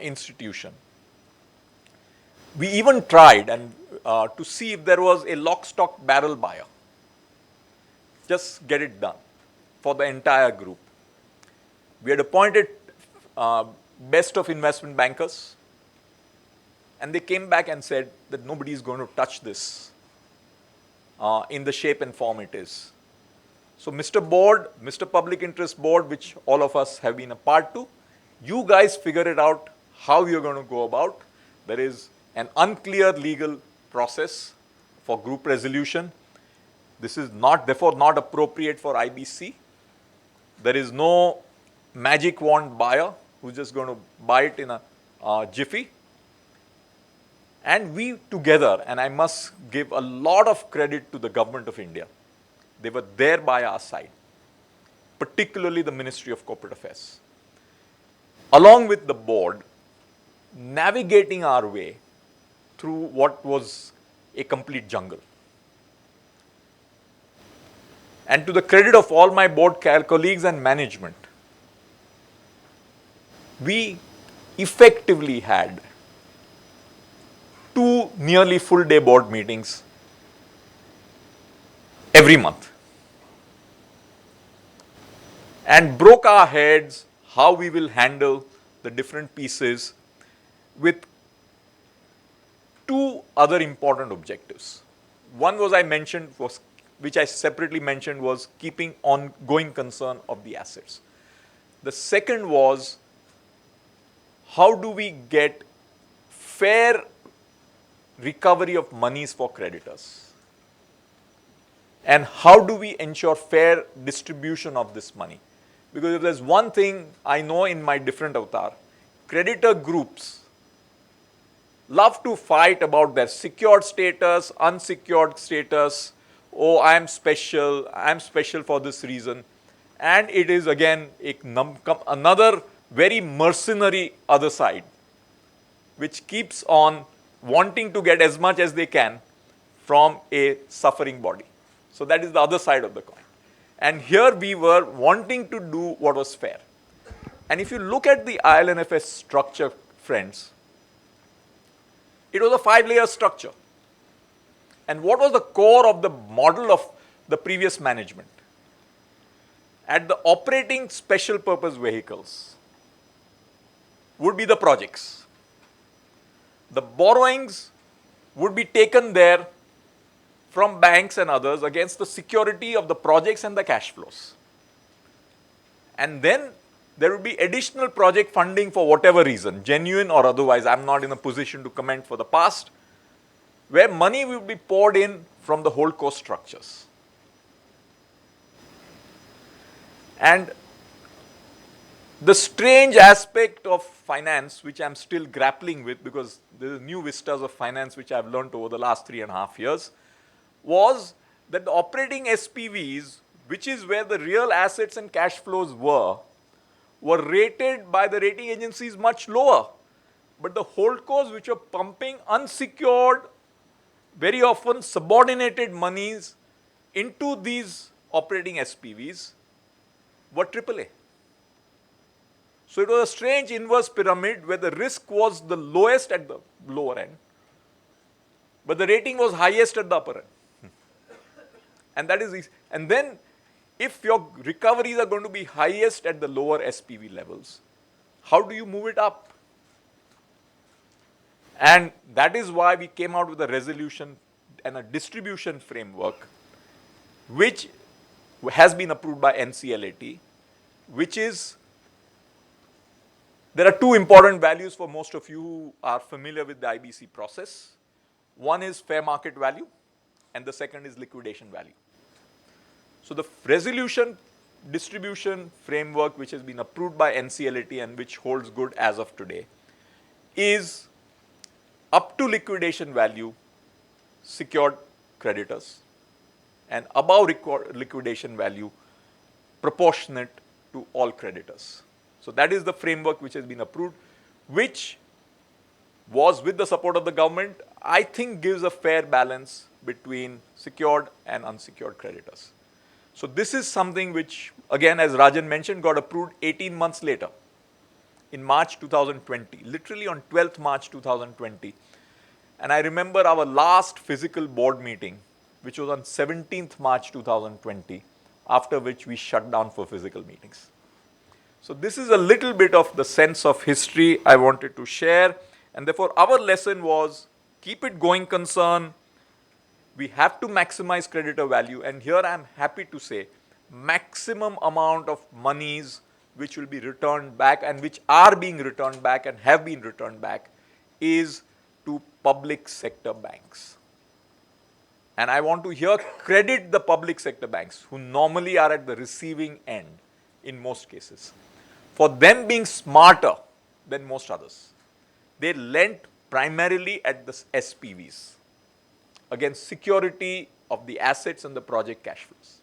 institution. We even tried to see if there was a lock, stock, barrel buyer. Just get it done for the entire group. We had appointed best of investment bankers, and they came back and said that nobody is going to touch this in the shape and form it is. So Mr. Board, Mr. Public Interest Board, which all of us have been a part to, you guys figure it out how you're going to go about. There is an unclear legal process for group resolution. This is not, therefore, not appropriate for IBC. There is no magic wand buyer who's just going to buy it in a jiffy. And we together, and I must give a lot of credit to the government of India, they were there by our side, particularly the Ministry of Corporate Affairs, along with the board, navigating our way through what was a complete jungle. And to the credit of all my board colleagues and management, we effectively had 2 nearly full-day board meetings every month and broke our heads how we will handle the different pieces with 2 other important objectives. One was which I separately mentioned, was keeping ongoing concern of the assets. The second was, how do we get fair recovery of monies for creditors? And how do we ensure fair distribution of this money? Because if there's one thing I know in my different avatar, creditor groups love to fight about their secured status, unsecured status. Oh, I am special for this reason. And it is again another very mercenary other side, which keeps on wanting to get as much as they can from a suffering body. So that is the other side of the coin. And here we were wanting to do what was fair. And if you look at the IL&FS structure, friends, it was a 5-layer structure. And what was the core of the model of the previous management? At the operating special purpose vehicles would be the projects. The borrowings would be taken there from banks and others against the security of the projects and the cash flows. And then there would be additional project funding for whatever reason, genuine or otherwise. I'm not in a position to comment for the past, where money will be poured in from the holdco structures. And the strange aspect of finance, which I'm still grappling with because there are new vistas of finance which I've learned over the last 3.5 years, was that the operating SPVs, which is where the real assets and cash flows were rated by the rating agencies much lower. But the holdcos which were pumping unsecured, very often subordinated monies into these operating SPVs were AAA. So it was a strange inverse pyramid where the risk was the lowest at the lower end, but the rating was highest at the upper end. And that is, and then if your recoveries are going to be highest at the lower SPV levels, how do you move it up? And that is why we came out with a resolution and a distribution framework, which has been approved by NCLAT, which is, there are two important values for most of you who are familiar with the IBC process. One is fair market value, and the second is liquidation value. So the resolution distribution framework, which has been approved by NCLAT and which holds good as of today, is up to liquidation value secured creditors, and above liquidation value proportionate to all creditors. So that is the framework which has been approved, which was with the support of the government, I think gives a fair balance between secured and unsecured creditors. So this is something which, again, as Rajan mentioned, got approved 18 months later in March 2020, literally on 12th March 2020. And I remember our last physical board meeting, which was on 17th March 2020, after which we shut down for physical meetings. So this is a little bit of the sense of history I wanted to share. And therefore, our lesson was keep it going concern. We have to maximize creditor value. And here I am happy to say maximum amount of monies which will be returned back and which are being returned back and have been returned back is to public sector banks. And I want to here credit the public sector banks who normally are at the receiving end in most cases for them being smarter than most others. They lent primarily at the SPVs against security of the assets and the project cash flows.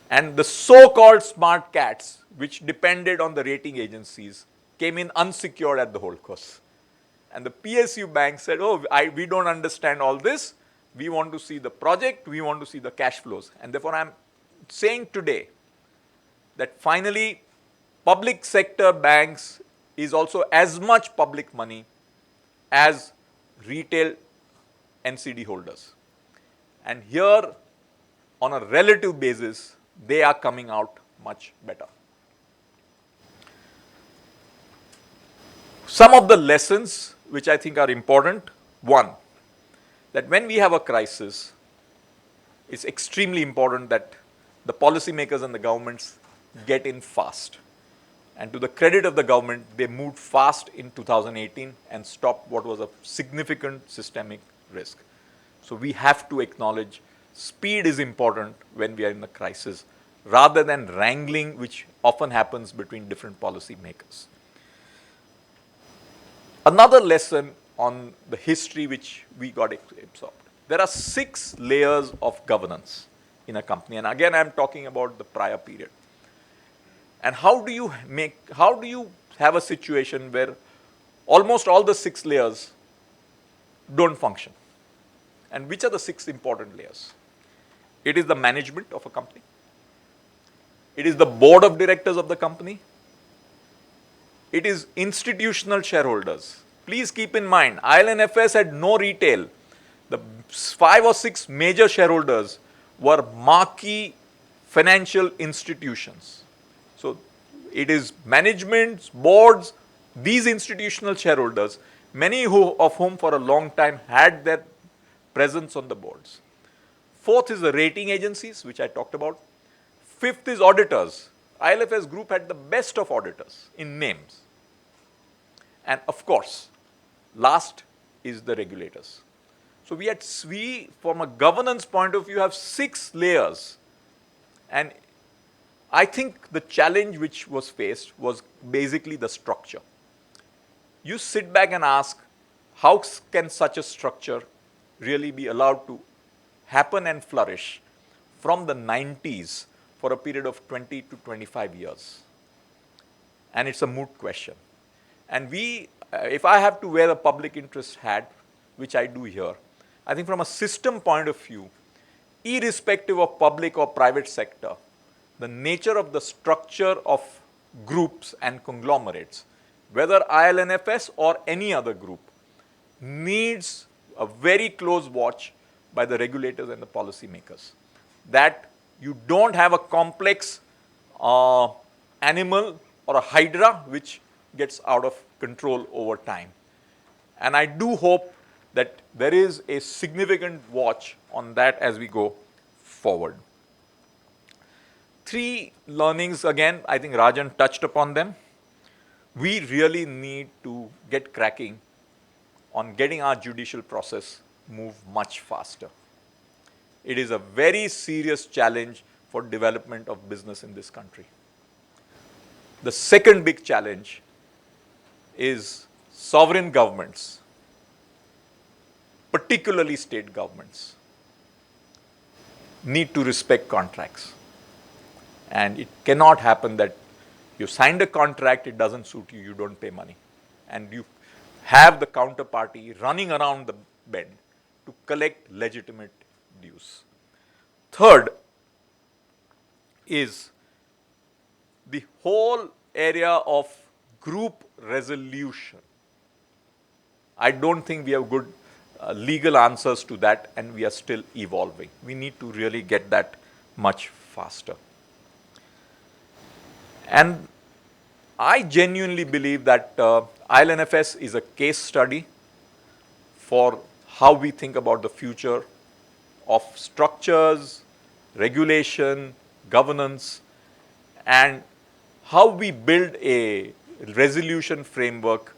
And the so-called smart cats, which depended on the rating agencies, came in unsecured at the holdcos. And the PSU bank said, oh, we don't understand all this. We want to see the project. We want to see the cash flows. And therefore, I'm saying today that finally, public sector banks is also as much public money as retail NCD holders. And here, on a relative basis, they are coming out much better. Some of the lessons which I think are important. One, that when we have a crisis, it's extremely important that the policymakers and the governments get in fast. And to the credit of the government, they moved fast in 2018 and stopped what was a significant systemic risk. So we have to acknowledge speed is important when we are in a crisis, rather than wrangling, which often happens between different policymakers. Another lesson on the history which we got absorbed. There are 6 layers of governance in a company. And again, I'm talking about the prior period. And how do you have a situation where almost all the 6 layers don't function? And which are the 6 important layers? It is the management of a company. It is the board of directors of the company. It is institutional shareholders. Please keep in mind, IL&FS had no retail. The 5 or 6 major shareholders were marquee financial institutions. So it is managements, boards, these institutional shareholders, many of whom for a long time had their presence on the boards. 4th is the rating agencies, which I talked about. 5th is auditors. IL&FS Group had the best of auditors in names. And of course, last is the regulators. So we from a governance point of view have 6 layers. And I think the challenge which was faced was basically the structure. You sit back and ask, how can such a structure really be allowed to happen and flourish from the 90s for a period of 20 to 25 years? And it's a moot question. And if I have to wear a public interest hat, which I do here, I think from a system point of view, irrespective of public or private sector, the nature of the structure of groups and conglomerates, whether IL&FS or any other group, needs a very close watch by the regulators and the policymakers. That you don't have a complex animal or a hydra which gets out of control over time. And I do hope that there is a significant watch on that as we go forward. 3 learnings, again, I think Rajan touched upon them. We really need to get cracking on getting our judicial process move much faster. It is a very serious challenge for development of business in this country. The second big challenge is sovereign governments, particularly state governments, need to respect contracts. And it cannot happen that you signed a contract, it doesn't suit you, you don't pay money. And you have the counterparty running around the bend to collect legitimate dues. Third is the whole area of group resolution. I don't think we have good legal answers to that, and we are still evolving. We need to really get that much faster. And I genuinely believe that IL&FS is a case study for how we think about the future of structures, regulation, governance, and how we build a resolution framework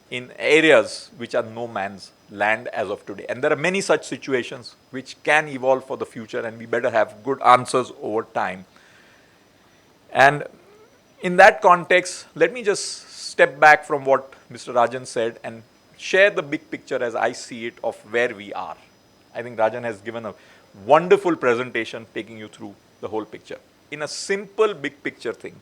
in areas which are no man's land as of today. And there are many such situations which can evolve for the future, and we better have good answers over time. And in that context, let me just step back from what Mr. Rajan said and share the big picture as I see it of where we are. I think Rajan has given a wonderful presentation taking you through the whole picture. In a simple big picture thing,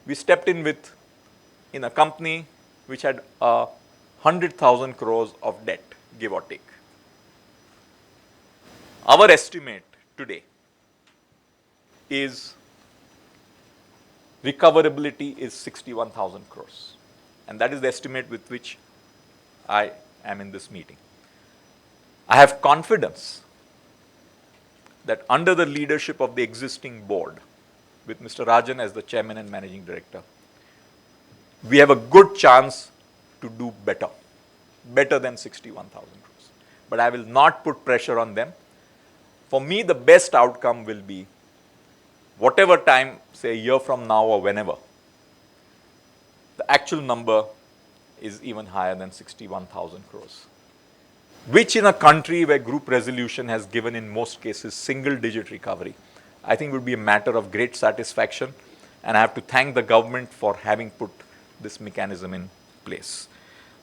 we stepped in a company which had 100,000 crores of debt, give or take. Our estimate today is recoverability is 61,000 crores. And that is the estimate with which I am in this meeting. I have confidence that under the leadership of the existing board, with Mr. Rajan as the chairman and managing director, we have a good chance to do better than 61,000 crores. But I will not put pressure on them. For me, the best outcome will be whatever time, say a year from now or whenever, the actual number is even higher than 61,000 crores. Which in a country where group resolution has given in most cases single-digit recovery, I think would be a matter of great satisfaction, and I have to thank the government for having put this mechanism in place.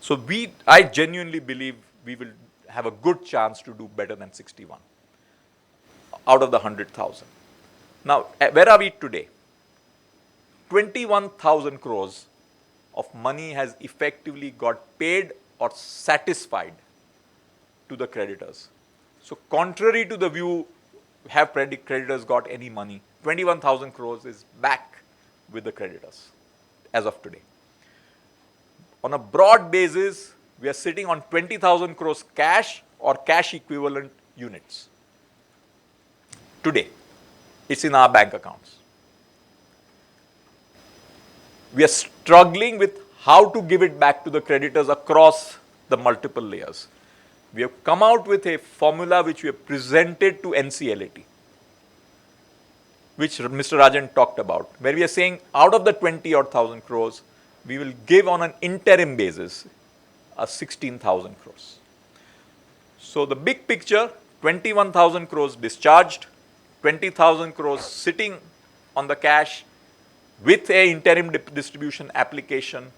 So I genuinely believe we will have a good chance to do better than 61 out of the 100,000. Now, where are we today? 21,000 crores of money has effectively got paid or satisfied to the creditors. So contrary to the view, have creditors got any money? 21,000 crores is back with the creditors as of today. On a broad basis, we are sitting on 20,000 crores cash or cash equivalent units. Today, it's in our bank accounts. We are struggling with how to give it back to the creditors across the multiple layers. We have come out with a formula which we have presented to NCLAT, which Mr. Rajan talked about, where we are saying out of the 20 odd thousand crores, we will give on an interim basis a 16,000 crores. So the big picture, 21,000 crores discharged, 20,000 crores sitting on the cash with a interim distribution application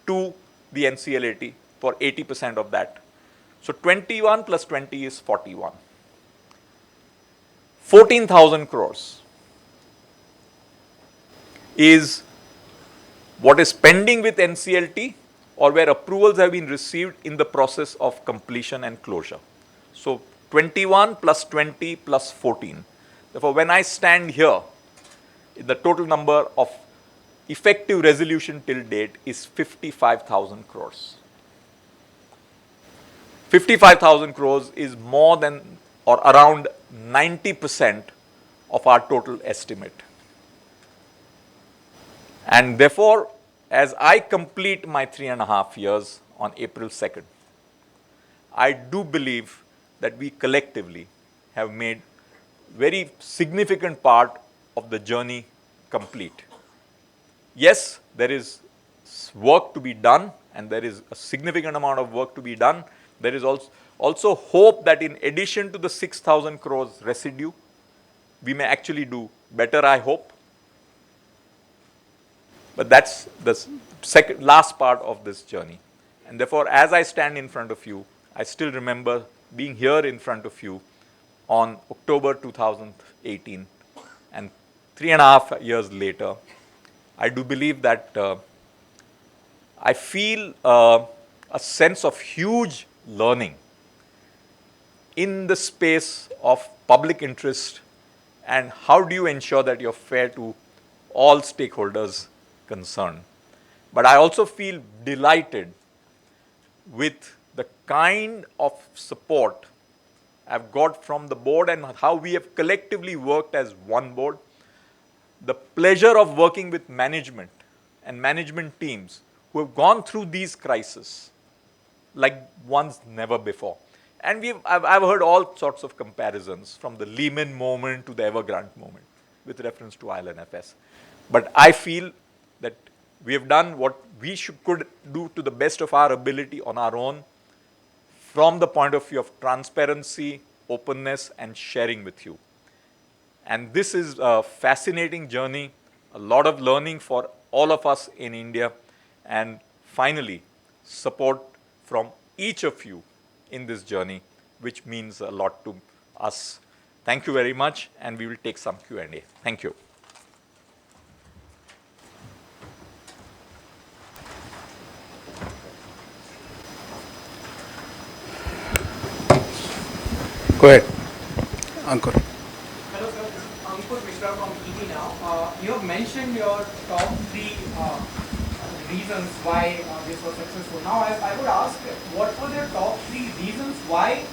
to the NCLAT for 80% of that. So 21 plus 20 is 41. 14,000 crores is what is pending with NCLT or where approvals have been received in the process of completion and closure. So 21 plus 20 plus 14. Therefore, when I stand here, the total number of effective resolution till date is 55,000 crores. 55,000 crores is more than or around 90% of our total estimate. And therefore, as I complete my 3.5 years on April 2nd, I do believe that we collectively have made very significant part of the journey complete. Yes, there is work to be done and there is a significant amount of work to be done. There is also hope that in addition to the 6,000 crores residue, we may actually do better, I hope. But that's the last part of this journey. And therefore, as I stand in front of you, I still remember being here in front of you on October 2018. And 3.5 years later, I do believe that I feel a sense of huge learning in the space of public interest and how do you ensure that you're fair to all stakeholders concerned. But I also feel delighted with the kind of support I've got from the board and how we have collectively worked as one board. The pleasure of working with management and management teams who have gone through these crises like once never before. And I've heard all sorts of comparisons from the Lehman moment to the Evergrande moment with reference to IL&FS. But I feel that we have done what we could do to the best of our ability on our own from the point of view of transparency, openness, and sharing with you. And this is a fascinating journey, a lot of learning for all of us in India, and finally, support from each of you in this journey, which means a lot to us. Thank you very much, and we will take some Q&A. Thank you. Go ahead, Ankur. Hello sir, this is Ankur Mishra from ET now. You have mentioned your top 3 reasons why this was successful. Now I would ask, what were your top 3 reasons why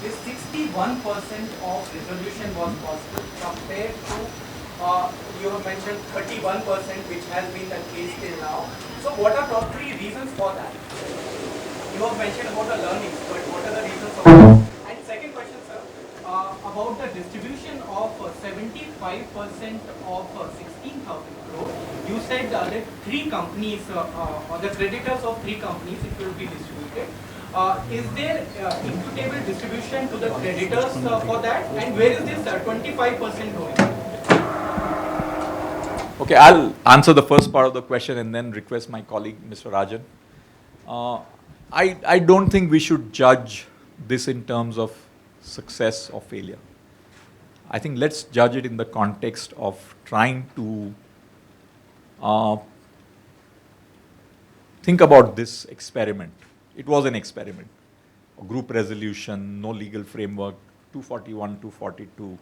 this 61% of resolution was possible compared to you have mentioned 31% which has been the case till now. So what are top 3 reasons for that? You have mentioned about the learnings, but what are the reasons for that? And second question, sir, about the distribution of 75% of 16,000 crore. You said that 3 companies, or the creditors of 3 companies, it will be distributed. Is there equitable distribution to the creditors for that? And where is this 25% going? Okay, I'll answer the first part of the question and then request my colleague, Mr. Rajan. I don't think we should judge this in terms of success or failure. I think let's judge it in the context of trying to think about this experiment. It was an experiment. A group resolution, no legal framework, 241, 242,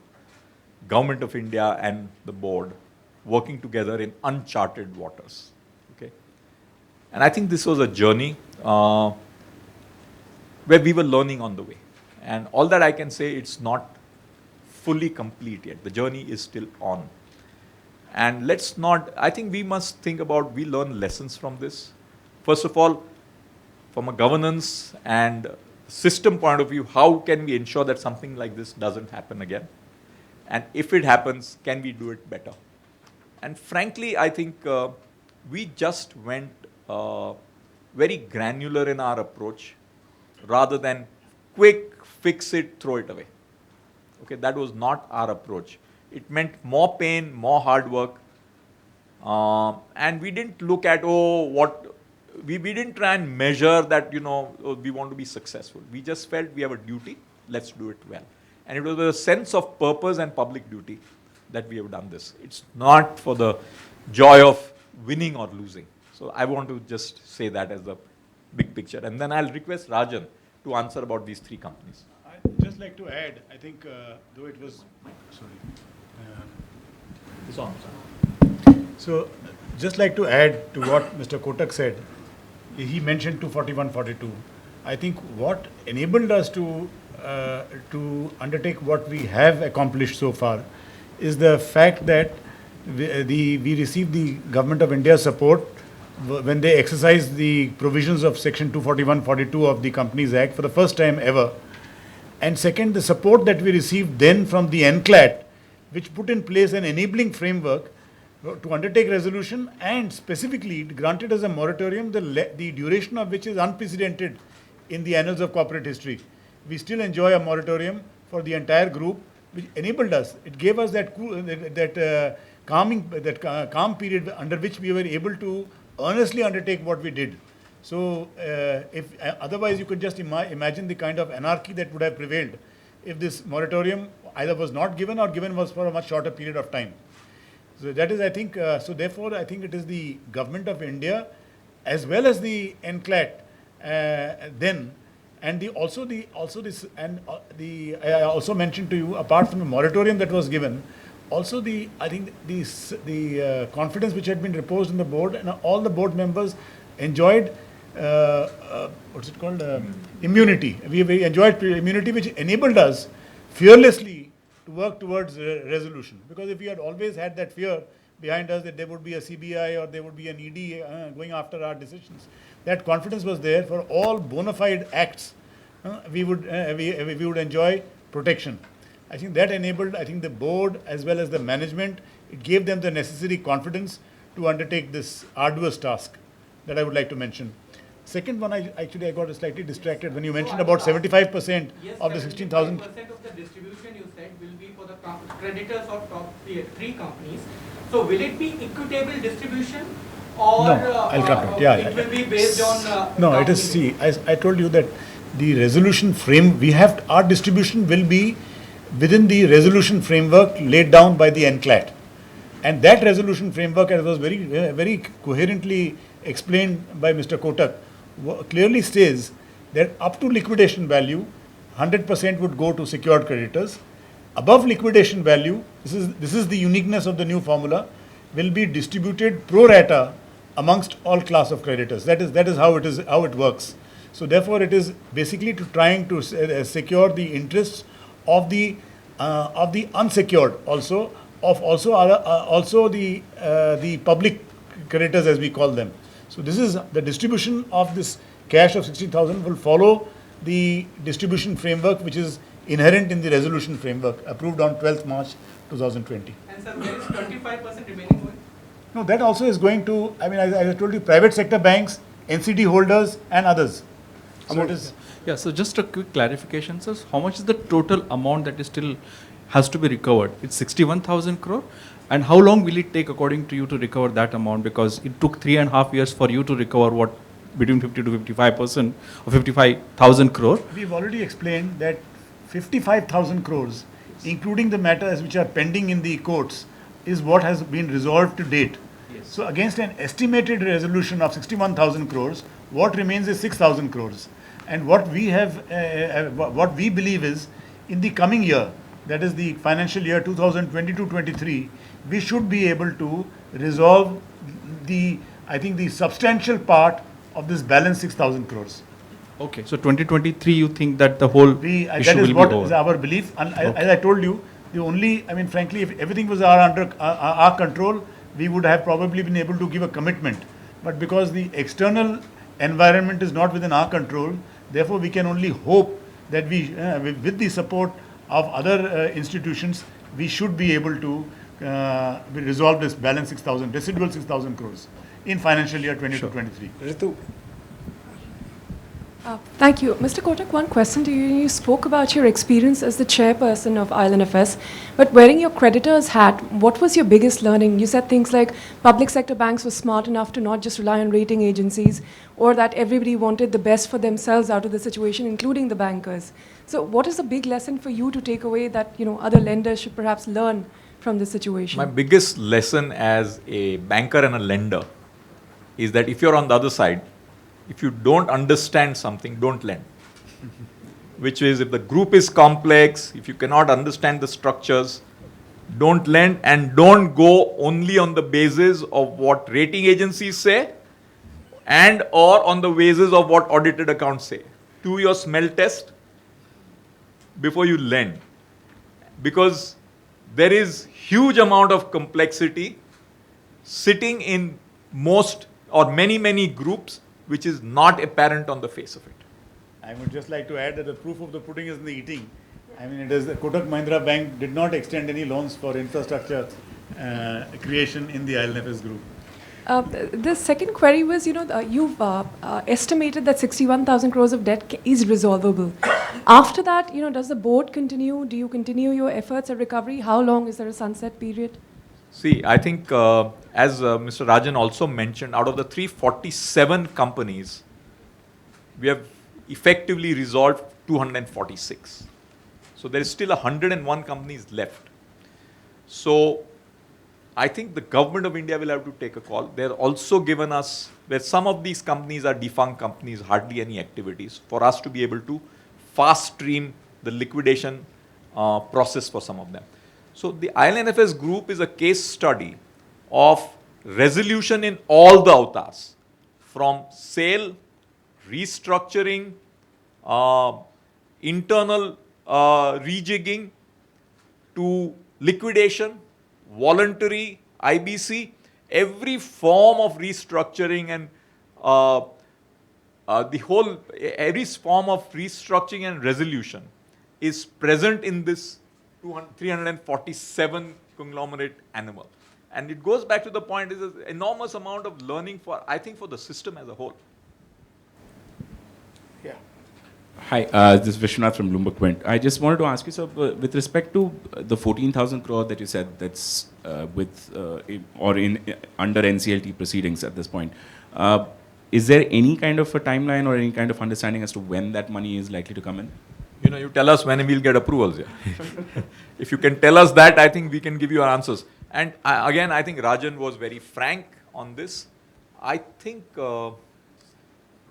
Government of India and the board working together in uncharted waters. Okay? And I think this was a journey where we were learning on the way. And all that I can say, it's not fully complete yet. The journey is still on. And let's not, I think we must think about, we learn lessons from this. First of all, from a governance and system point of view, how can we ensure that something like this doesn't happen again? And if it happens, can we do it better? And frankly, I think we just went very granular in our approach rather than quick, fix it, throw it away. Okay, that was not our approach. It meant more pain, more hard work. And we didn't look at, we didn't try and measure that, we want to be successful. We just felt we have a duty, let's do it well. And it was a sense of purpose and public duty that we have done this. It's not for the joy of winning or losing. So I want to just say that as the big picture. And then I'll request Rajan to answer about these three companies. I'd just like to add, I think, though it was, It's on. so just like to add to what Mr. Kotak said, he mentioned 241-42. I think what enabled us to undertake what we have accomplished so far is the fact that we received the Government of India support when they exercised the provisions of Section 241-42 of the Companies Act for the first time ever. And second, the support that we received then from the NCLAT, which put in place an enabling framework to undertake resolution, and specifically granted us a moratorium, the duration of which is unprecedented in the annals of corporate history. We still enjoy a moratorium for the entire group, which enabled us. It gave us that calm period under which we were able to earnestly undertake what we did. So, otherwise you could just imagine the kind of anarchy that would have prevailed if this moratorium either was not given or given was for a much shorter period of time. So that is, I think, so therefore I think it is the Government of India as well as the NCLAT then, and I also mentioned to you, apart from the moratorium that was given, also I think the confidence which had been reposed in the board, and all the board members enjoyed what's it called, immunity. We enjoyed immunity, which enabled us fearlessly to work towards resolution. Because if we had always had that fear behind us that there would be a CBI or there would be an ED going after our decisions, that confidence was there for all bona fide acts. We would enjoy protection. I think that enabled, I think, the board as well as the management. It gave them the necessary confidence to undertake this arduous task that I would like to mention. Second one, I got slightly distracted when you mentioned about 75% of the 16,000. 75% of the distribution you said will be for the creditors of top three companies. So will it be equitable distribution, or No, I'll come to it. Yeah, it will be based on? No, it is, see, I told you that the resolution frame, our distribution will be within the resolution framework laid down by the NCLAT. And that resolution framework, as was very coherently explained by Mr. Kotak, clearly says that up to liquidation value, 100% would go to secured creditors. Above liquidation value, this is the uniqueness of the new formula, will be distributed pro rata amongst all class of creditors. That is how it works. So therefore, it is basically trying to secure the interests of the unsecured, also the public creditors, as we call them. So this is the distribution of this cash of 16,000 will follow the distribution framework which is inherent in the resolution framework approved on 12th March 2020. And sir, there is 25% remaining going? No, that also is going to, I mean, as I told you, private sector banks, NCD holders and others. Yeah, so just a quick clarification, sir. How much is the total amount that is still has to be recovered? It's 61,000 crore. And how long will it take, according to you, to recover that amount? Because it took 3.5 years for you to recover what between 50 to 55% or 55,000 crore. We've already explained that 55,000 crores, including the matters which are pending in the courts, is what has been resolved to date. So against an estimated resolution of 61,000 crores, what remains is 6,000 crores. And what we have, what we believe is, in the coming year, that is the financial year 2022-23, we should be able to resolve the, I think, the substantial part of this balance 6,000 crores. Okay, so 2023, you think that the whole issue That is will what be over? is our belief. And as I told you, the only, I mean, frankly, if everything was under our control, we would have probably been able to give a commitment. But because the external environment is not within our control, therefore we can only hope that we, with the support of other institutions, we should be able to resolve this balance 6,000, residual 6,000 crores in financial year 22-23. Ritu, Thank you. Mr. Kotak, one question to you. You spoke about your experience as the chairperson of IL&FS, but wearing your creditor's hat, what was your biggest learning? You said things like public sector banks were smart enough to not just rely on rating agencies, or that everybody wanted the best for themselves out of the situation, including the bankers. So what is a big lesson for you to take away that, you know, other lenders should perhaps learn from this situation? My biggest lesson as a banker and a lender is that if you're on the other side, if you don't understand something, don't lend. Which is, if the group is complex, if you cannot understand the structures, don't lend, and don't go only on the basis of what rating agencies say and or on the basis of what audited accounts say. Do your smell test before you lend. Because there is huge amount of complexity sitting in most or many groups which is not apparent on the face of it. I would just like to add that the proof of the pudding is in the eating. I mean, it is the Kotak Mahindra Bank did not extend any loans for infrastructure creation in the IL&FS group. The second query was, you know, you've estimated that 61,000 crores of debt is resolvable. After that, you know, does the board continue? Do you continue your efforts at recovery? How long is there a sunset period? See, I think as Mr. Rajan also mentioned, out of the 347 companies, we have effectively resolved 246. So there is still 101 companies left. So I think the government of India will have to take a call. They're also given us, where some of these companies are defunct companies, hardly any activities, for us to be able to fast stream the liquidation process for some of them. So the IL&FS group is a case study of resolution in all the avatars, from sale, restructuring, internal rejigging, to liquidation, voluntary, IBC, every form of restructuring and every form of restructuring and resolution is present in this 347 conglomerate animal. And it goes back to the point, is an enormous amount of learning for, I think, for the system as a whole. yeah. Hi, this is Vishwanath from Bloomberg Quint. I just wanted to ask you, sir, with respect to the 14,000 crore that you said that's under NCLT proceedings at this point, is there any kind of a timeline or any kind of understanding as to when that money is likely to come in? You know, you tell us when we'll get approvals. Yeah. If you can tell us that, I think we can give you our answers. And again, I think Rajan was very frank on this. I think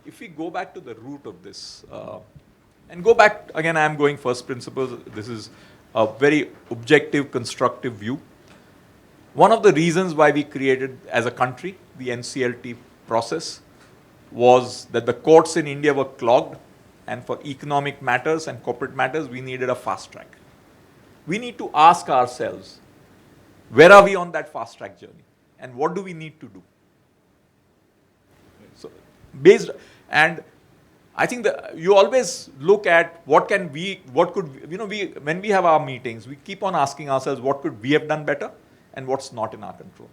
if we go back to the root of this, and go back, again, I am going first principles. This is a very objective, constructive view. One of the reasons why we created, as a country, the NCLT process was that the courts in India were clogged, and for economic matters and corporate matters, we needed a fast track. We need to ask ourselves, where are we on that fast track journey? And what do we need to do? So, and I think that you always look at when we have our meetings, we keep on asking ourselves, what could we have done better and what's not in our control.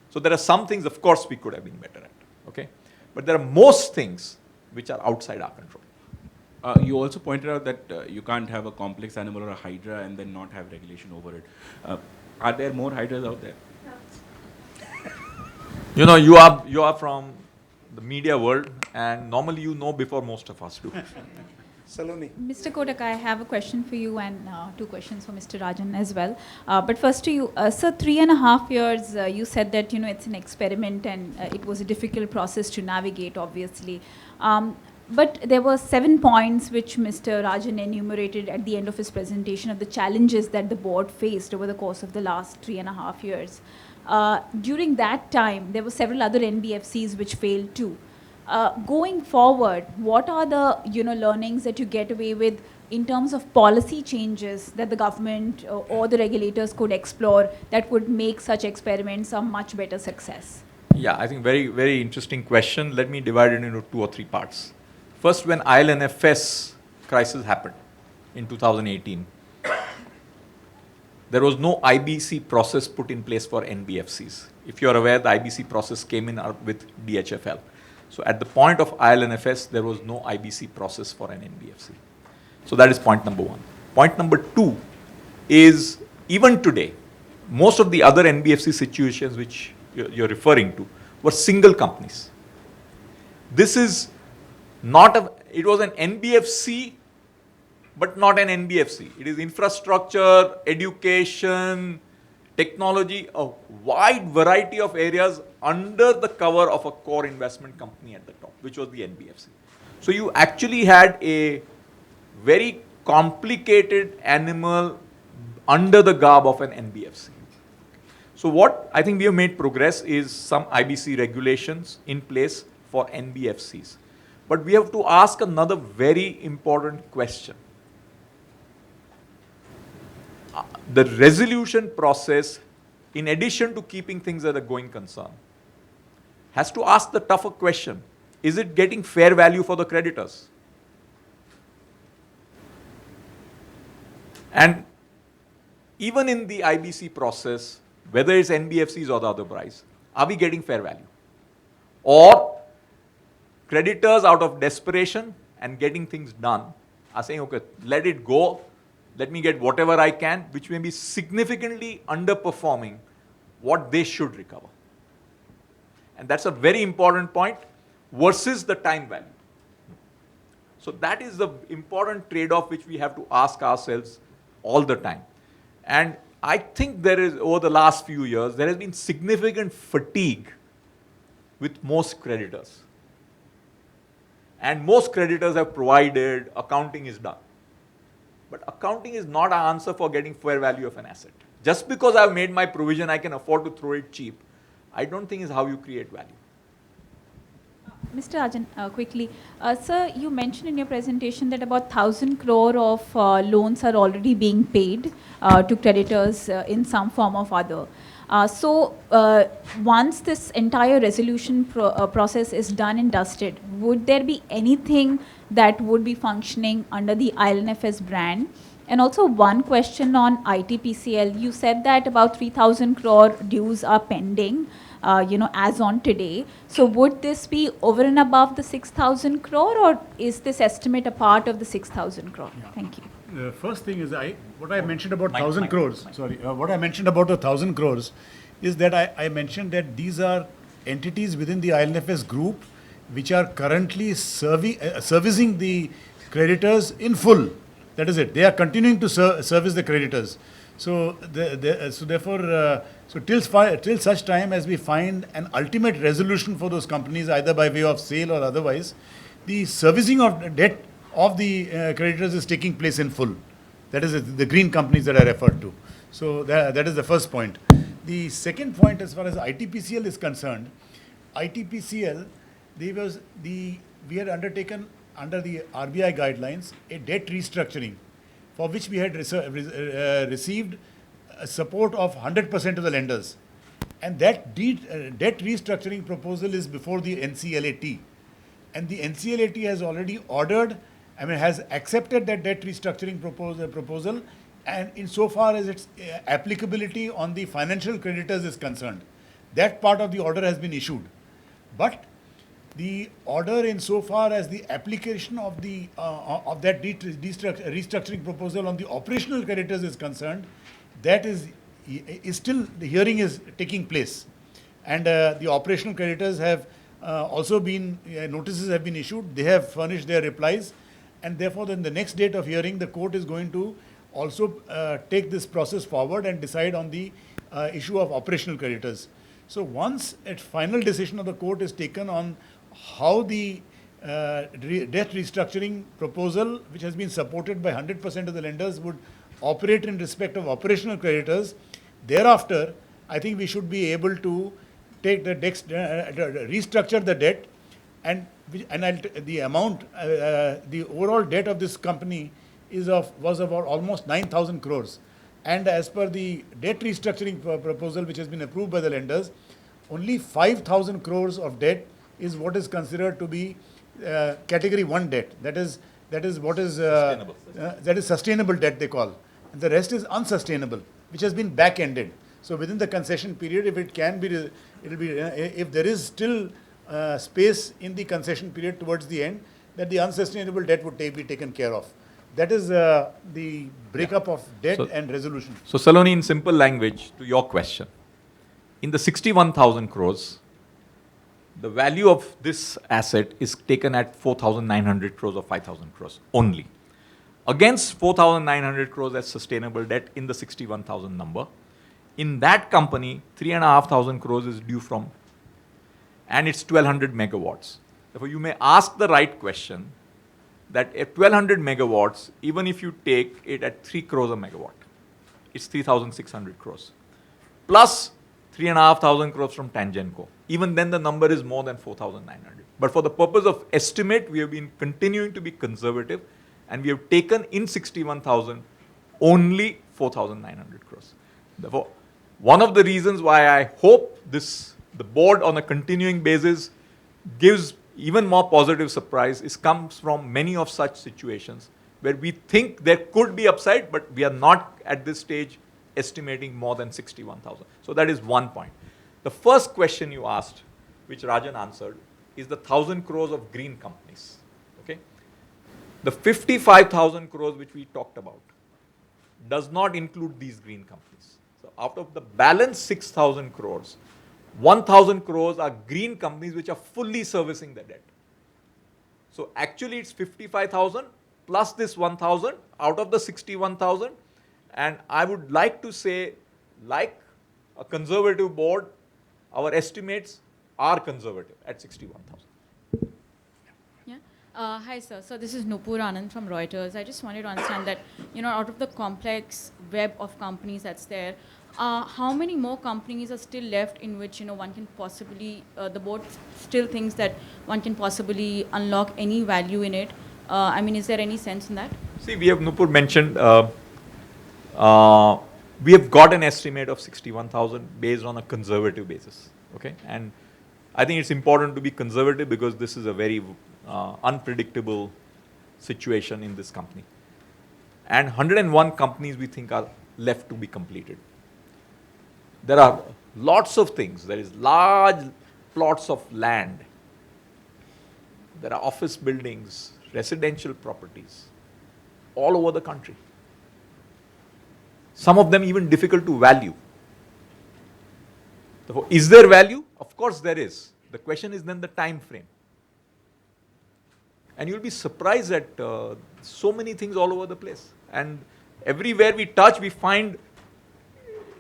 So there are some things, of course, we could have been better at, okay? But there are most things which are outside our control. You also pointed out that you can't have a complex animal or a hydra and then not have regulation over it. Are there more hydras out there? You know, you are from the media world, and normally you know before most of us do. Saloni. Mr. Kotak, I have a question for you and two questions for Mr. Rajan as well. But first to you, sir, 3.5 years, you said that, it's an experiment and it was a difficult process to navigate, obviously. But there were 7 points which Mr. Rajan enumerated at the end of his presentation of the challenges that the board faced over the course of the last 3.5 years. During that time, there were several other NBFCs which failed too. Going forward, what are the learnings that you get away with in terms of policy changes that the government or the regulators could explore that would make such experiments a much better success? Yeah, I think very, very interesting question. Let me divide it into 2 or 3 parts. First, when IL&FS crisis happened in 2018, there was no IBC process put in place for NBFCs. If you are aware, the IBC process came in with DHFL. So at the point of IL&FS, there was no IBC process for an NBFC. So that is point number 1. Point number 2 is, even today, most of the other NBFC situations which you're referring to were single companies. This is not it was an NBFC, but not an NBFC. It is infrastructure, education, technology, a wide variety of areas under the cover of a core investment company at the top, which was the NBFC. So you actually had a very complicated animal under the garb of an NBFC. So what I think we have made progress is some IBC regulations in place for NBFCs. But we have to ask another very important question. The resolution process, in addition to keeping things at a going concern, has to ask the tougher question: is it getting fair value for the creditors? And even in the IBC process, whether it's NBFCs or the other price, are we getting fair value? Or creditors, out of desperation and getting things done, are saying, okay, let it go, let me get whatever I can, which may be significantly underperforming what they should recover. And that's a very important point versus the time value. So that is the important trade-off which we have to ask ourselves all the time. And I think there is, over the last few years, there has been significant fatigue with most creditors. And most creditors have provided, accounting is done. But accounting is not an answer for getting fair value of an asset. Just because I've made my provision, I can afford to throw it cheap, I don't think is how you create value. Mr. Rajan, quickly. Sir, you mentioned in your presentation that about 1,000 crore of loans are already being paid to creditors in some form or other. So once this entire resolution process is done and dusted, would there be anything that would be functioning under the IL&FS brand? And also one question on ITPCL. You said that about 3,000 crore dues are pending, as on today. So would this be over and above the 6,000 crore, or is this estimate a part of the 6,000 crore? Yeah. Thank you. The first thing is what I mentioned about 1,000 crores. Sorry, what I mentioned about the 1,000 crores is that I mentioned that these are entities within the IL&FS group which are currently servicing the creditors in full. That is it. They are continuing to service the creditors. So therefore, till such time as we find an ultimate resolution for those companies, either by way of sale or otherwise, the servicing of debt of the creditors is taking place in full. That is the green companies that I referred to. So that is the first point. The second point, as far as ITPCL is concerned, ITPCL, we had undertaken under the RBI guidelines a debt restructuring, for which we had received support of 100% of the lenders. And that debt restructuring proposal is before the NCLAT. And the NCLAT has already has accepted that debt restructuring proposal, and insofar as its applicability on the financial creditors is concerned, that part of the order has been issued. But the order insofar as the application of that restructuring proposal on the operational creditors is concerned, that is still, the hearing is taking place. And the operational creditors have also been, notices have been issued. They have furnished their replies, and therefore then the next date of hearing, the court is going to also take this process forward and decide on the issue of operational creditors. So once a final decision of the court is taken on how the debt restructuring proposal, which has been supported by 100% of the lenders, would operate in respect of operational creditors, thereafter, I think we should be able to take the debt, restructure the debt, and the amount, the overall debt of this company was about almost 9,000 crores. And as per the debt restructuring proposal which has been approved by the lenders, only 5,000 crores of debt is what is considered to be category 1 debt. That is what is that is sustainable debt, they call. And the rest is unsustainable, which has been back-ended. So within the concession period, if it can be, it will be, if there is still space in the concession period towards the end, that the unsustainable debt would be taken care of. That is the breakup of debt and resolution. So Saloni, in simple language, to your question, in the 61,000 crores, the value of this asset is taken at 4,900 crores or 5,000 crores only. Against 4,900 crores as sustainable debt in the 61,000 number, in that company, 3,500 crores is due from, and it's 1,200 megawatts. Therefore, you may ask the right question that at 1,200 megawatts, even if you take it at 3 crores a megawatt, it's 3,600 crores. Plus 3,500 crores from Tangenco. Even then the number is more than 4,900. But for the purpose of estimate, we have been continuing to be conservative, and we have taken in 61,000 only 4,900 crores. Therefore, one of the reasons why I hope the board on a continuing basis gives even more positive surprise comes from many of such situations where we think there could be upside, but we are not at this stage estimating more than 61,000. So that is one point. The first question you asked, which Rajan answered, is the 1,000 crores of green companies. Okay? The 55,000 crores which we talked about does not include these green companies. So out of the balance 6,000 crores, 1,000 crores are green companies which are fully servicing the debt. So actually it's 55,000 plus this 1,000 out of the 61,000. And I would like to say, like a conservative board, our estimates are conservative at 61,000. Yeah. Hi, sir. So this is Nupur Anand from Reuters. I just wanted to understand that, out of the complex web of companies that's there, how many more companies are still left in which, one can possibly, the board still thinks that one can possibly unlock any value in it? Is there any sense in that? See, we have, Nupur mentioned, we have got an estimate of 61,000 based on a conservative basis. Okay, and I think it's important to be conservative because this is a very unpredictable situation in this company. And 101 companies we think are left to be completed. There are lots of things. There is large plots of land. There are office buildings, residential properties all over the country. Some of them even difficult to value. Therefore, is there value? Of course there is. The question is then the time frame. And you'll be surprised at so many things all over the place. And everywhere we touch, we find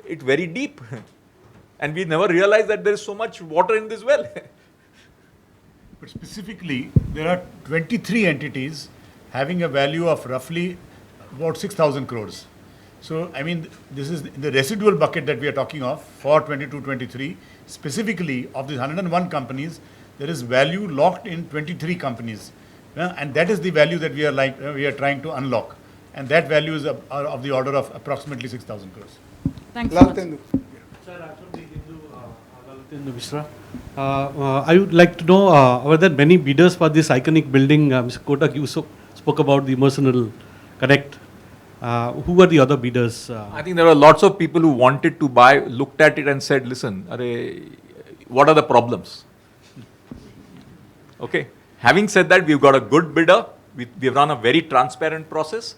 it very deep. And we never realize that there is so much water in this well. But specifically, there are 23 entities having a value of roughly about 6,000 crores. So, this is the residual bucket that we are talking of for 22-23. Specifically, of these 101 companies, there is value locked in 23 companies. And that is the value that we are trying to unlock. And that value is of the order of approximately 6,000 crores. Thanks so much. Sir, Hindu Mishra. I would like to know, were there many bidders for this iconic building? Mr. Kotak, you spoke about the Mercenal Connect. Who were the other bidders? I think there were lots of people who wanted to buy, looked at it and said, listen, what are the problems? Okay. Having said that, we've got a good bidder. We've run a very transparent process.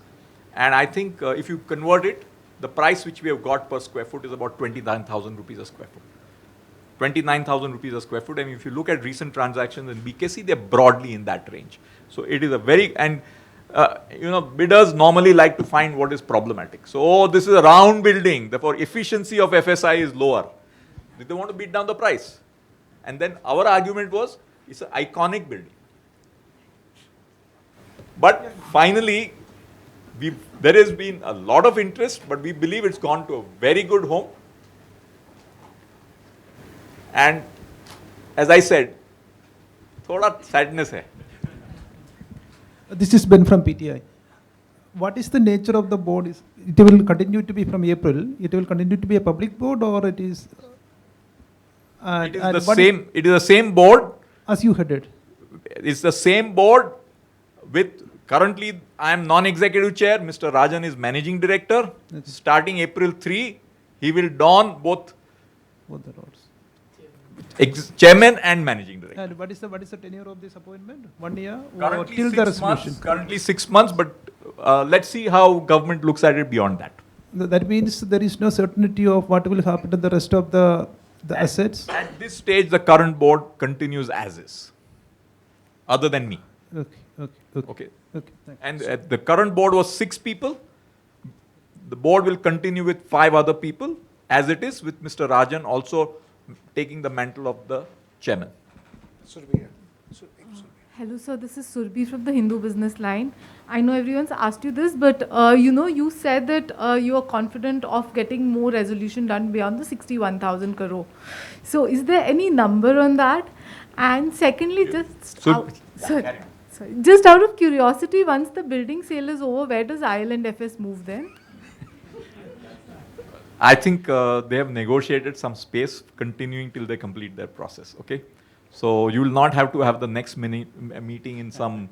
And I think if you convert it, the price which we have got per square foot is about 29,000 rupees a square foot. 29,000 rupees a square foot. I mean, if you look at recent transactions in BKC, they're broadly in that range. So it is a very, and bidders normally like to find what is problematic. So, oh, this is a round building, therefore efficiency of FSI is lower. They want to beat down the price. And then our argument was, it's an iconic building. But finally, there has been a lot of interest, but we believe it's gone to a very good home. And as I said, thoda sadness hai. This is Ben from PTI. What is the nature of the board? It will continue to be from April. It will continue to be a public board, or it is? It is the same board as you headed. It's the same board with currently I am non-executive chair. Mr. Rajan is managing director. Okay. Starting April 3, he will don both the roles. Chairman and managing director. And what is the tenure of this appointment? 1 year Currently till 6 the resolution? Months, currently 6 months, but let's see how government looks at it beyond that. That means there is no certainty of what will happen to the rest of the assets? At this stage, the current board continues as is, other than me. Okay. And the current board was 6 people. The board will continue with 5 other people, as it is, with Mr. Rajan also taking the mantle of the chairman. Hello, sir. This is Surbhi from the Hindu Business Line. I know everyone's asked you this, but you said that you are confident of getting more resolution done beyond the 61,000 crore. So, is there any number on that? And secondly, just out of curiosity, once the building sale is over, where does IL&FS move then? I think they have negotiated some space continuing till they complete their process, okay? So you will not have to have the next meeting in some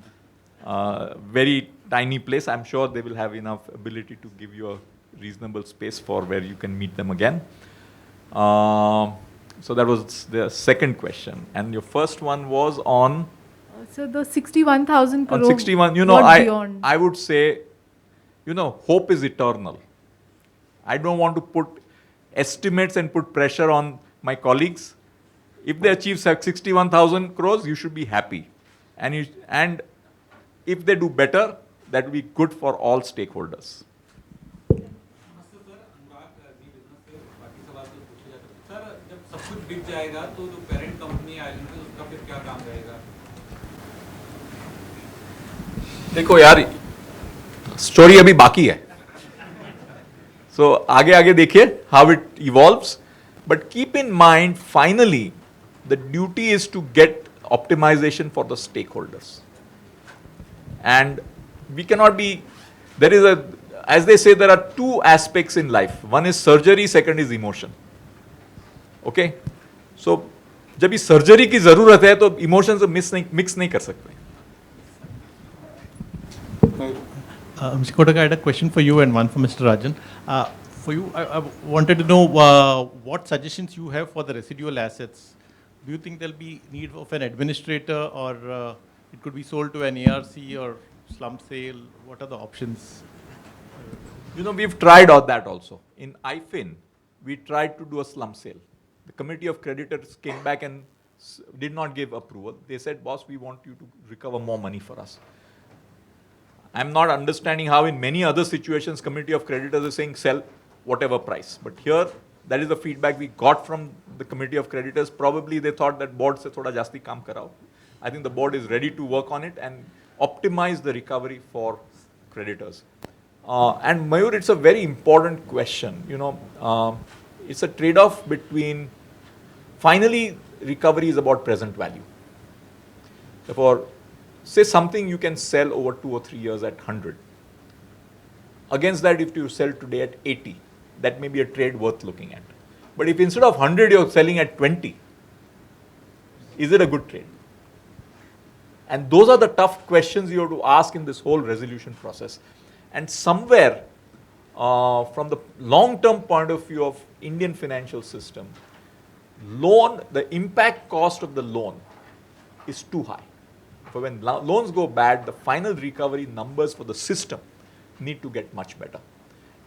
very tiny place. I'm sure they will have enough ability to give you a reasonable space for where you can meet them again. So that was the second question. And your first one was on? So the 61,000 crore. On 61, I would say, hope is eternal. I don't want to put estimates and put pressure on my colleagues. If they achieve 61,000 crores, you should be happy. And if they do better, that will be good for all stakeholders. देखो यार, story अभी बाकी है. So आगे देखिए how it evolves. But keep in mind, finally, the duty is to get optimization for the stakeholders. And we cannot be, as they say, there are 2 aspects in life. One is surgery, second is emotion. Okay? So, जब इस surgery की ज़रूरत है, तो emotions mix नहीं कर सकते. Mr. Kotak, I had a question for you and one for Mr. Rajan. For you, I wanted to know what suggestions you have for the residual assets. Do you think there'll be need of an administrator, or it could be sold to an ARC or slump sale? What are the options? We've tried all that also. In IFIN, we tried to do a slump sale. The committee of creditors came back and did not give approval. They said, boss, we want you to recover more money for us. I'm not understanding how in many other situations, committee of creditors is saying sell whatever price. But here, that is the feedback we got from the committee of creditors. Probably they thought that board se thoda jasti kaam karao. I think the board is ready to work on it and optimize the recovery for creditors. And Mayur, it's a very important question. It's a trade-off between, finally, recovery is about present value. Therefore, say something you can sell over 2 or 3 years at 100. Against that, if you sell today at 80, that may be a trade worth looking at. But if instead of 100, you're selling at 20, is it a good trade? And those are the tough questions you have to ask in this whole resolution process. And somewhere, from the long-term point of view of Indian financial system, the impact cost of the loan is too high. For when loans go bad, the final recovery numbers for the system need to get much better.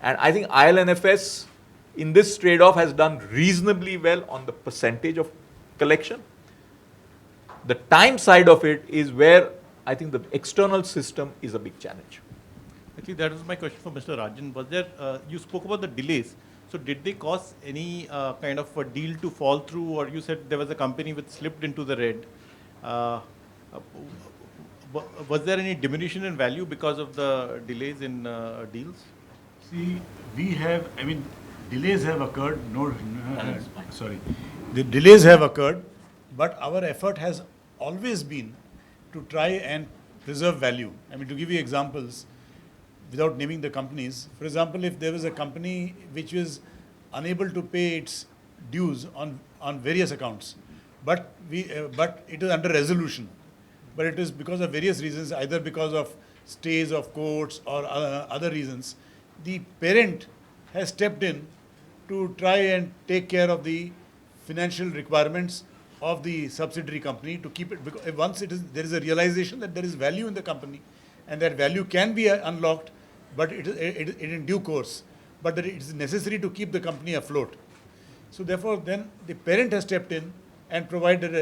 And I think IL&FS in this trade-off has done reasonably well on the percentage of collection. The time side of it is where I think the external system is a big challenge. Actually, that was my question for Mr. Rajan. Was there, you spoke about the delays. So did they cause any kind of a deal to fall through, or you said there was a company which slipped into the red? Was there any diminution in value because of the delays in deals? See, delays have occurred. Sorry. The delays have occurred, but our effort has always been to try and preserve value. To give you examples, without naming the companies, for example, if there was a company which was unable to pay its dues on various accounts, but it is under resolution, but it is because of various reasons, either because of stays of courts or other reasons, the parent has stepped in to try and take care of the financial requirements of the subsidiary company to keep it, because once there is a realization that there is value in the company and that value can be unlocked, but it in due course, but that it is necessary to keep the company afloat. So therefore, then the parent has stepped in and provided,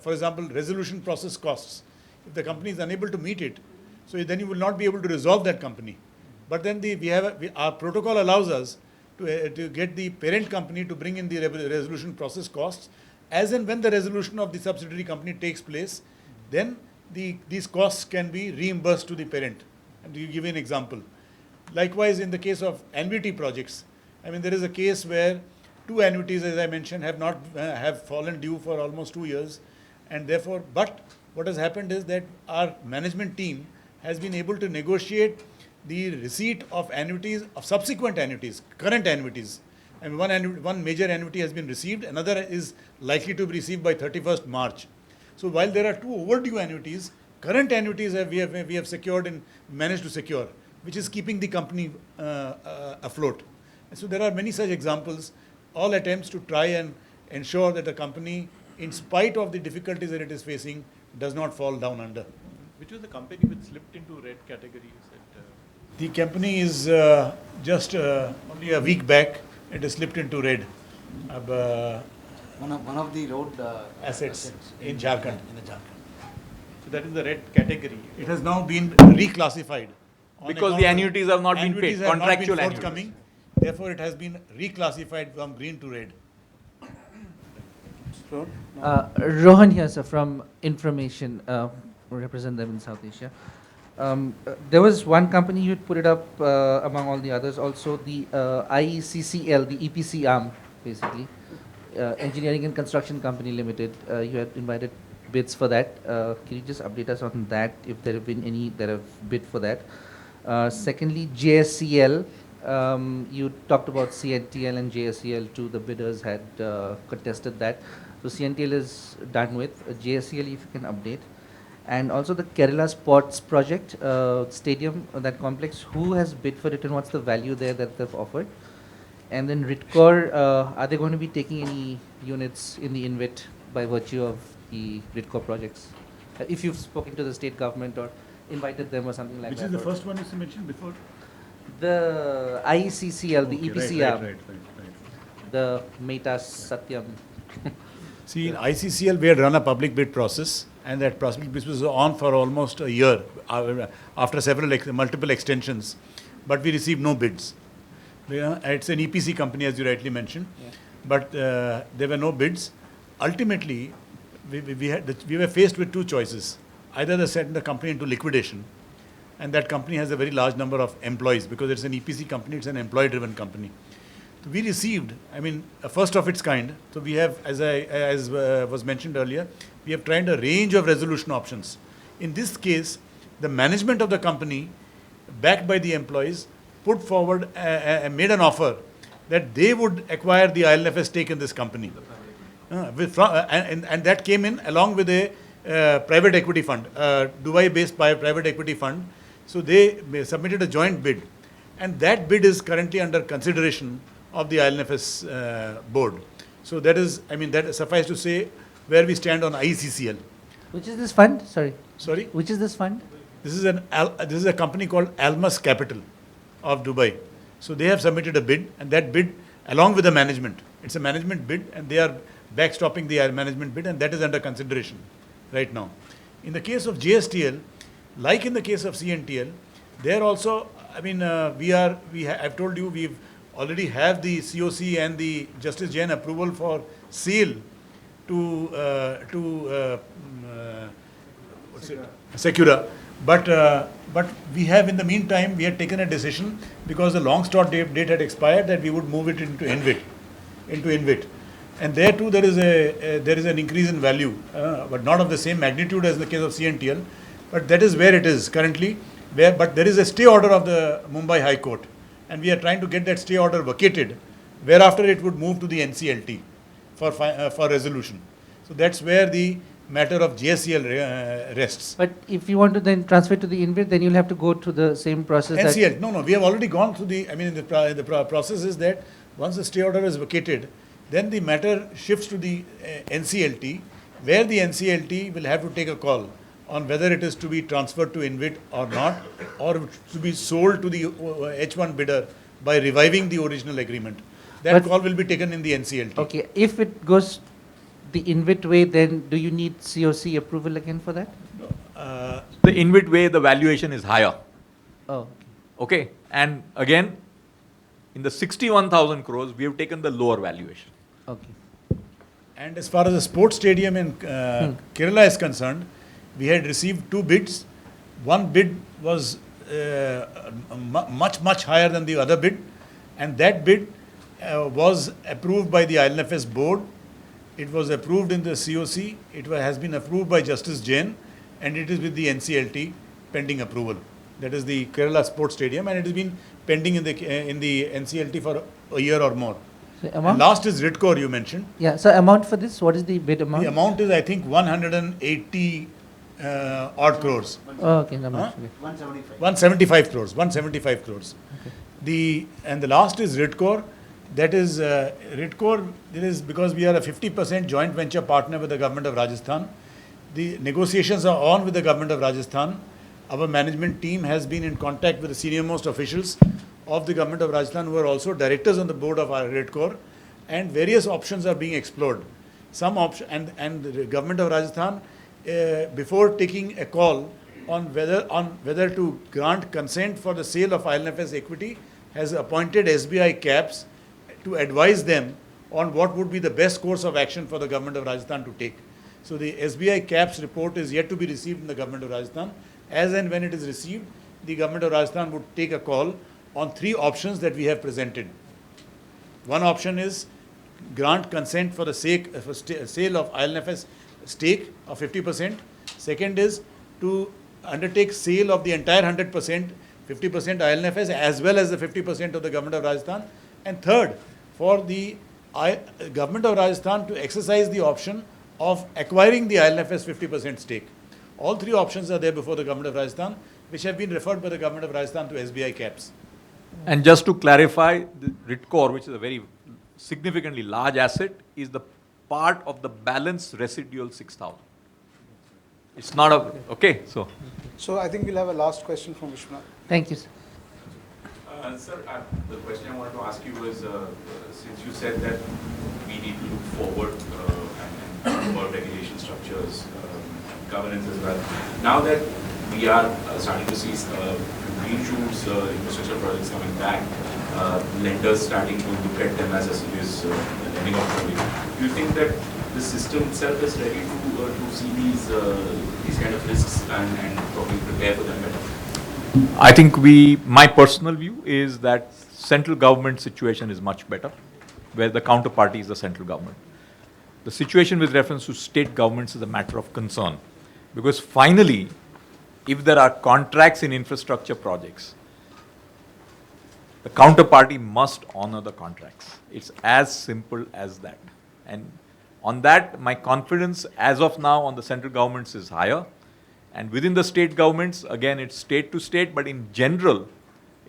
for example, resolution process costs. If the company is unable to meet it, so then you will not be able to resolve that company. But then our protocol allows us to get the parent company to bring in the resolution process costs, as and when the resolution of the subsidiary company takes place, then these costs can be reimbursed to the parent. And to give you an example, likewise in the case of annuity projects, there is a case where 2 annuities, as I mentioned, have fallen due for almost 2 years, and therefore, but what has happened is that our management team has been able to negotiate the receipt of annuities, of subsequent annuities, current annuities. One major annuity has been received, another is likely to be received by 31st March. So while there are 2 overdue annuities, current annuities we have secured and managed to secure, which is keeping the company afloat. And so there are many such examples, all attempts to try and ensure that the company, in spite of the difficulties that it is facing, does not fall down under. Which was the company which slipped into red category? You said, the company is just only a week back, it has slipped into red. One of the road assets in Jharkhand. So that is the red category. It has now been reclassified. Because the annuities have not been paid, contractual annuities. Therefore, it has been reclassified from green to red. Rohan here, sir, from Information, represent them in South Asia. There was one company you had put it up among all the others, also the IECCL, the EPC arm, basically, Engineering and Construction Company Limited. You had invited bids for that. Can you just update us on that, if there have been any that have bid for that? Secondly, JSCL, you talked about CNTL and JSCL, 2 the bidders had contested that. So CNTL is done with. JSCL, if you can update. And also the Kerala Sports Project, stadium, that complex, who has bid for it and what's the value there that they've offered? And then RITCOR, are they going to be taking any units in the INVIT by virtue of the RITCOR projects? If you've spoken to the state government or invited them or something like that. Which is the first one you mentioned before? The IECCL, the EPCR. Right. The Meta Satyam. See, in ICCL, we had run a public bid process, and that public bid was on for almost a year after multiple extensions, but we received no bids. It's an EPC company, as you rightly mentioned, but there were no bids. Ultimately, we were faced with 2 choices. Either they send the company into liquidation, and that company has a very large number of employees, because it's an EPC company, it's an employee-driven company. So we received, a first of its kind. So we have, as was mentioned earlier, we have tried a range of resolution options. In this case, the management of the company, backed by the employees, put forward and made an offer that they would acquire the IL&FS stake in this company. And that came in along with a private equity fund, Dubai-based private equity fund. So they submitted a joint bid, and that bid is currently under consideration of the IL&FS board. So that is, that suffice to say where we stand on ICCL. Which is this fund? Sorry? Which is this fund? This is a company called Almas Capital of Dubai. So they have submitted a bid, and that bid along with the management. It's a management bid, and they are backstopping the management bid, and that is under consideration right now. In the case of JSTL, like in the case of CNTL, there also, I mean, I've told you we've already have the COC and the Justice Jain approval for sale to Secura. But we have, in the meantime, we had taken a decision because the long stop date had expired that we would move it into INVIT. And there too there is an increase in value, but not of the same magnitude as in the case of CNTL. But that is where it is currently. But there is a stay order of the Mumbai High Court, and we are trying to get that stay order vacated, whereafter it would move to the NCLT for resolution. So that's where the matter of JSCL rests. But if you want to then transfer to the INVIT, then you'll have to go through the same process. NCL, no, we have already gone through the, I mean, the process is that once the stay order is vacated, then the matter shifts to the NCLT, where the NCLT will have to take a call on whether it is to be transferred to INVIT or not, or to be sold to the H1 bidder by reviving the original agreement. That call will be taken in the NCLT. Okay, if it goes the INVIT way, then do you need COC approval again for that? The INVIT way, the valuation is higher. Oh. Okay, and again, in the 61,000 crores, we have taken the lower valuation. Okay. And as far as the sports stadium in Kerala is concerned, we had received 2 bids. One bid was much higher than the other bid, and that bid was approved by the IL&FS board. It was approved in the COC. It has been approved by Justice Jain, and it is with the NCLT pending approval. That is the Kerala Sports Stadium, and it has been pending in the NCLT for a year or more. So amount? Last is RITCOR you mentioned. Yeah. So amount for this, what is the bid amount? The amount is, I think, 180 odd crores. Oh, okay. No, 175 crores. 175 crores. Okay. And the last is RITCOR. That is RITCOR. It is because we are a 50% joint venture partner with the government of Rajasthan. The negotiations are on with the government of Rajasthan. Our management team has been in contact with the senior most officials of the government of Rajasthan, who are also directors on the board of our RITCOR, and various options are being explored. Some option and the government of Rajasthan, before taking a call on whether to grant consent for the sale of IL&FS equity, has appointed SBI CAPS to advise them on what would be the best course of action for the government of Rajasthan to take. So the SBI CAPS report is yet to be received in the government of Rajasthan. As and when it is received, the government of Rajasthan would take a call on 3 options that we have presented. One option is grant consent for the sale of IL&FS stake of 50%. Second is to undertake sale of the entire 100%, 50% IL&FS, as well as the 50% of the government of Rajasthan. And third, for the government of Rajasthan to exercise the option of acquiring the IL&FS 50% stake. All 3 options are there before the government of Rajasthan, which have been referred by the government of Rajasthan to SBI CAPS. And just to clarify, the RITCOR, which is a very significantly large asset, is the part of the balance residual 6,000. It's not a, okay, so. So I think we'll have a last question from Vishwanath. Thank you, sir. Sir, the question I wanted to ask you was, since you said that we need to look forward and about regulation structures, governance as well. Now that we are starting to see green shoots, infrastructure projects coming back, lenders starting to look at them as a serious lending opportunity, do you think that the system itself is ready to see these kind of risks and probably prepare for them better? I think my personal view is that central government situation is much better, where the counterparty is the central government. The situation with reference to state governments is a matter of concern, because finally, if there are contracts in infrastructure projects, the counterparty must honor the contracts. It's as simple as that. And on that, my confidence as of now on the central governments is higher. And within the state governments, again, it's state to state, but in general,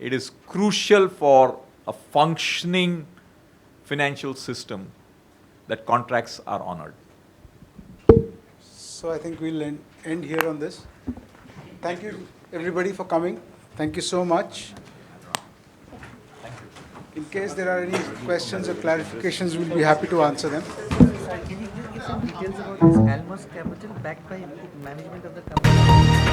it is crucial for a functioning financial system that contracts are honored. So I think we'll end here on this. Thank you, everybody, for coming. Thank you so much. Thank you. In case there are any questions or clarifications, we'll be happy to answer them. Can you give some details about this Almos Capital backed by management of the company?